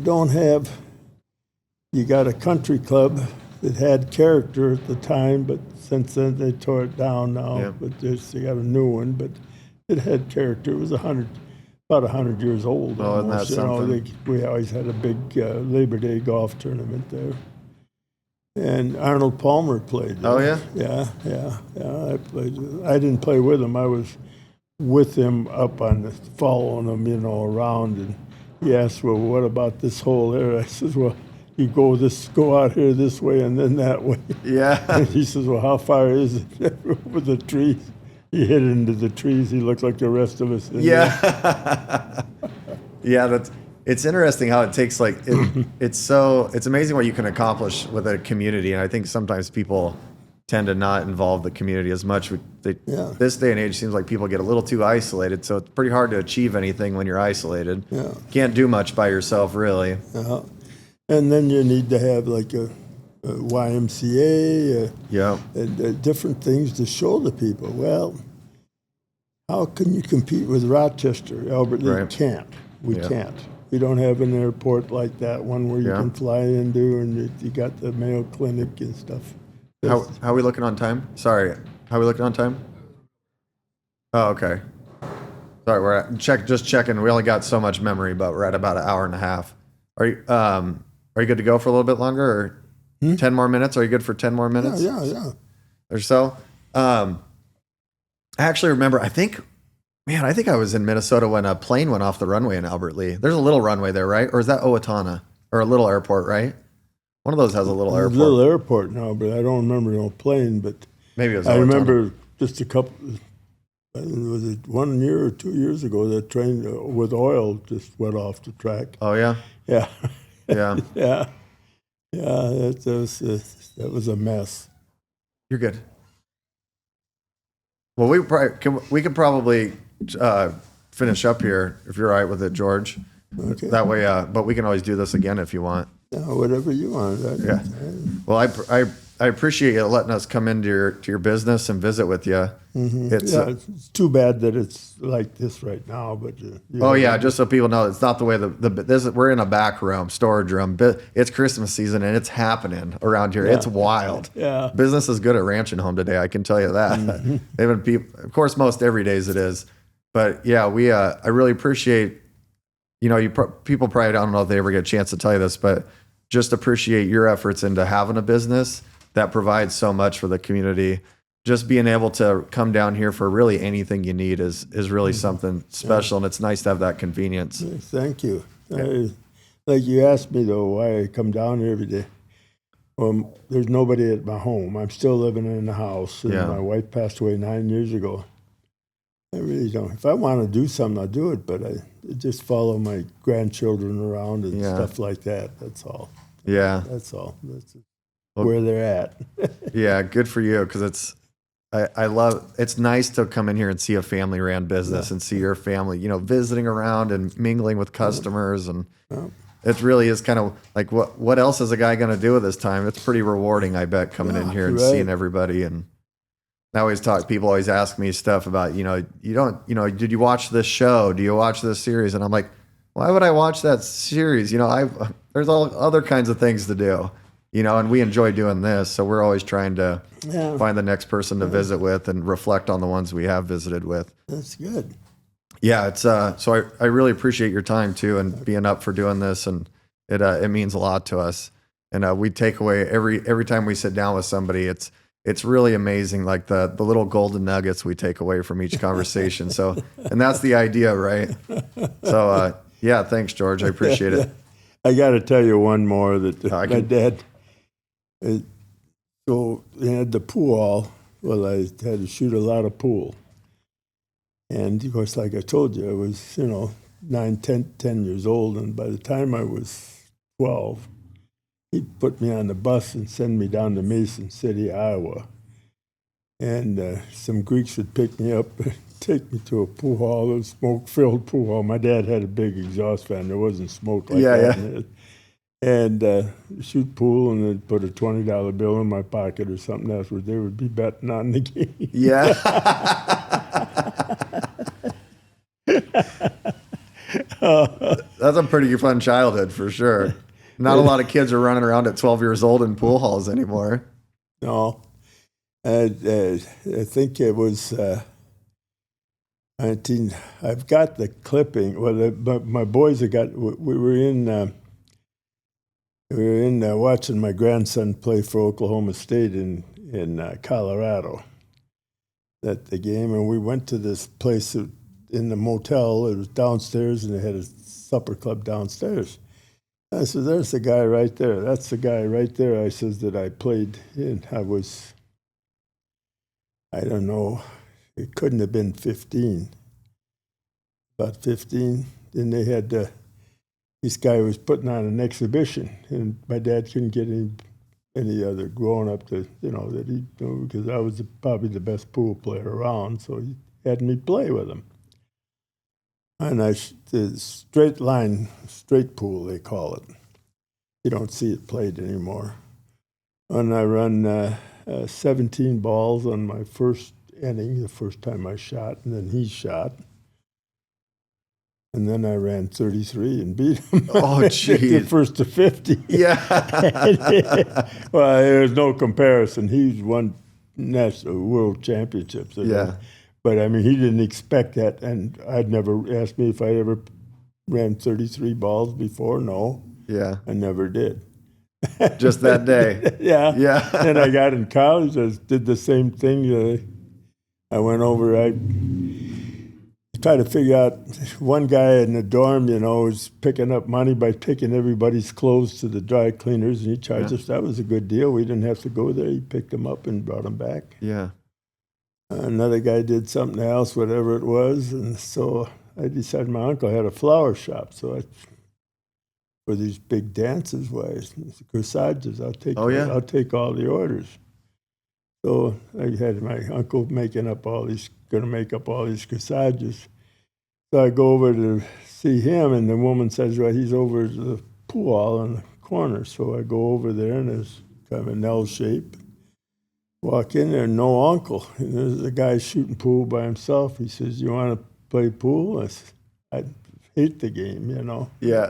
got a country club that had character at the time, but since then they tore it down now. Yeah. But they got a new one, but it had character. It was about 100 years old. Oh, isn't that something? We always had a big Labor Day golf tournament there. And Arnold Palmer played there. Oh, yeah? Yeah. I played. I didn't play with him. I was with him up on following him, around. And he asked, well, what about this hole there? I says, well, you go out here this way and then that way. Yeah. And he says, well, how far is it over the trees? He hit into the trees. He looked like the rest of us. Yeah. It's interesting how it takes it's amazing what you can accomplish with a community. And I think sometimes people tend to not involve the community as much. This day and age seems like people get a little too isolated. So it's pretty hard to achieve anything when you're isolated. Yeah. Can't do much by yourself, really. And then you need to have like a YMCA, and different things to show the people. Well, how can you compete with Rochester, Albert? Right. Can't. We can't. We don't have an airport like that one where you can fly into, and you got the Mayo Clinic and stuff. How are we looking on time? Sorry, how are we looking on time? Oh, okay. Sorry, we're just checking. We only got so much memory, but we're at about an hour and a half. Are you good to go for a little bit longer, or 10 more minutes? Are you good for 10 more minutes? Yeah. Or so. I actually remember. I think I was in Minnesota when a plane went off the runway in Albert Lea. There's a little runway there, right? Or is that Owatonna? Or a little airport, right? One of those has a little airport. A little airport now, but I don't remember no plane. But maybe it was. I remember just a couple. Was it 1 year or 2 years ago that train with oil just went off the track? Oh yeah. Yeah. Yeah. Yeah. That was a mess. You're good. Well, we could probably finish up here if you're all right with it, George. Okay. That way, but we can always do this again if you want. Whatever you want. Well, I appreciate you letting us come into your business and visit with you. It's it's too bad that it's like this right now. But oh yeah, just so people know, it's not the way we're in a back room, storage room. But it's Christmas season and it's happening around here. It's wild. Yeah. Business is good at Ranching Home today. I can tell you that. Even people, of course, most every days it is. But yeah, I really appreciate. People probably don't know if they ever get a chance to tell you this, but just appreciate your efforts into having a business that provides so much for the community. Just being able to come down here for really anything you need is really something special, and it's nice to have that convenience. Thank you. Like you asked me though, why I come down here every day. There's nobody at my home. I'm still living in the house, and my wife passed away 9 years ago. I really don't. If I want to do something, I'll do it, but I just follow my grandchildren around and stuff like that. That's all. Yeah. That's all. That's where they're at. Yeah, good for you, because I love, it's nice to come in here and see a family ran business and see your family, visiting around and mingling with customers. And it really is kind of like, what else is a guy going to do with his time? It's pretty rewarding, I bet, coming in here and seeing everybody. And I people always ask me stuff about, did you watch this show? Do you watch this series? And I'm like, why would I watch that series? There's all other kinds of things to do. And we enjoy doing this, so we're always trying to find the next person to visit with and reflect on the ones we have visited with. That's good. Yeah, it's so I really appreciate your time too and being up for doing this, and it means a lot to us. And we take away every time we sit down with somebody, it's really amazing, like the little golden nuggets we take away from each conversation. So, and that's the idea, right? So yeah, thanks, George. I appreciate it. I got to tell you one more that my dad. So they had the pool hall. Well, I had to shoot a lot of pool. And of course, like I told you, I was, 10 years old. And by the time I was 12, he put me on the bus and sent me down to Mason City, Iowa. And some Greeks would pick me up and take me to a pool hall, a smoke-filled pool hall. My dad had a big exhaust fan. There wasn't smoke like that in it. And shoot pool, and then put a $20 bill in my pocket or something else, where they would be betting on the game. Yeah. That's a pretty fun childhood for sure. Not a lot of kids are running around at 12 years old in pool halls anymore. No. I think it was 19. I've got the clipping. Well, my boys have got. We were in watching my grandson play for Oklahoma State in Colorado. At the game, and we went to this place in the motel. It was downstairs, and they had a supper club downstairs. I said, "There's the guy right there. That's the guy right there." I says that I played in. I don't know. It couldn't have been 15. About 15. Then they had this guy was putting on an exhibition, and my dad couldn't get any other grown up to that he because I was probably the best pool player around, so he had me play with him. And the straight pool they call it. You don't see it played anymore. And I run 17 balls on my first inning, the first time I shot, and then he shot. And then I ran 33 and beat him. Oh, geez. The first to 50. Yeah. Well, there's no comparison. He's won national world championships. Yeah. But, I mean, he didn't expect that. And I'd never asked me if I ever ran 33 balls before. No. Yeah. I never did. Just that day. Yeah. Yeah. And I got in college. I did the same thing. I went over. I tried to figure out. One guy in the dorm, was picking up money by taking everybody's clothes to the dry cleaners, and he charged us. That was a good deal. We didn't have to go there. He picked them up and brought them back. Yeah. Another guy did something else, whatever it was, and so I decided my uncle had a flower shop, so for these big dances, corsages, I'll take all the orders. So I had my uncle going to make up all these corsages. So I go over to see him, and the woman says, "Well, he's over at the pool hall in the corner." So I go over there, and there's kind of an L shape. Walk in there, no uncle. And there's a guy shooting pool by himself. He says, "You want to play pool?" I said, "I hate the game, you know." Yeah.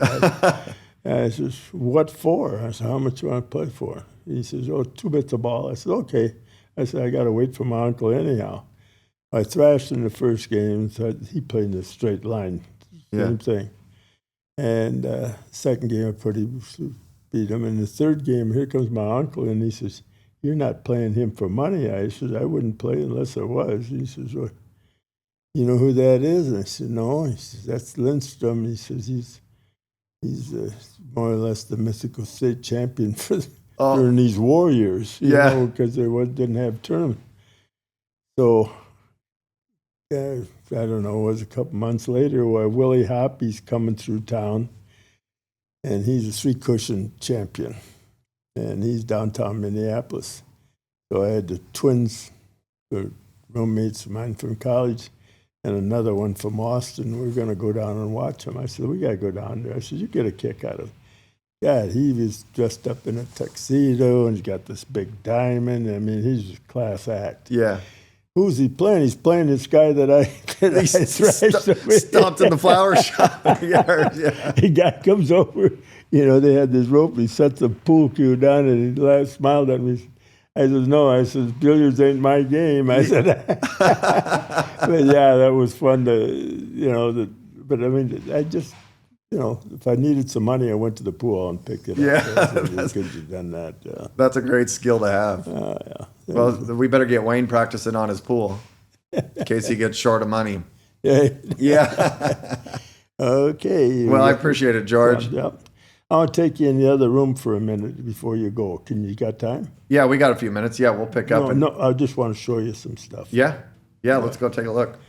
I says, "What for?" I said, "How much you want to play for?" He says, "Oh, 2 bits a ball." I said, "Okay." I said, "I got to wait for my uncle anyhow." I thrashed in the first game. So he played in a straight line. Same thing. And second game, I pretty beat him. In the third game, here comes my uncle, and he says, "You're not playing him for money." I said, "I wouldn't play unless I was." He says, "Well, you know who that is?" And I said, "No." He says, "That's Lindstrom." He says, he's more or less the mythical state champion for during these war years, you know, because they didn't have tournament. So, I don't know, it was a couple months later where Willie Hoppy's coming through town, and he's a three-cushion champion, and he's downtown Minneapolis. So I had the twins, the roommates of mine from college, and another one from Austin. We were going to go down and watch him. I said, "We got to go down there." I said, "You get a kick out of it." God, he was dressed up in a tuxedo, and he's got this big diamond. I mean, he's a class act. Yeah. Who's he playing? He's playing this guy that I thrashed. Stomped in the flower shop. Yeah. The guy comes over. You know, they had this rope. He sets a pool cue down, and he smiled at me. I says, "No." I says, "Billiards ain't my game." I said, but yeah, that was fun to, you know, but I mean, I just, you know, if I needed some money, I went to the pool and picked it up. Could have done that. That's a great skill to have. Yeah. Well, we better get Wayne practicing on his pool in case he gets short of money. Yeah. Okay. Well, I appreciate it, George. Yep. I want to take you in the other room for a minute before you go. You got time? Yeah, we got a few minutes. Yeah, we'll pick up. No, I just want to show you some stuff. Yeah, let's go take a look.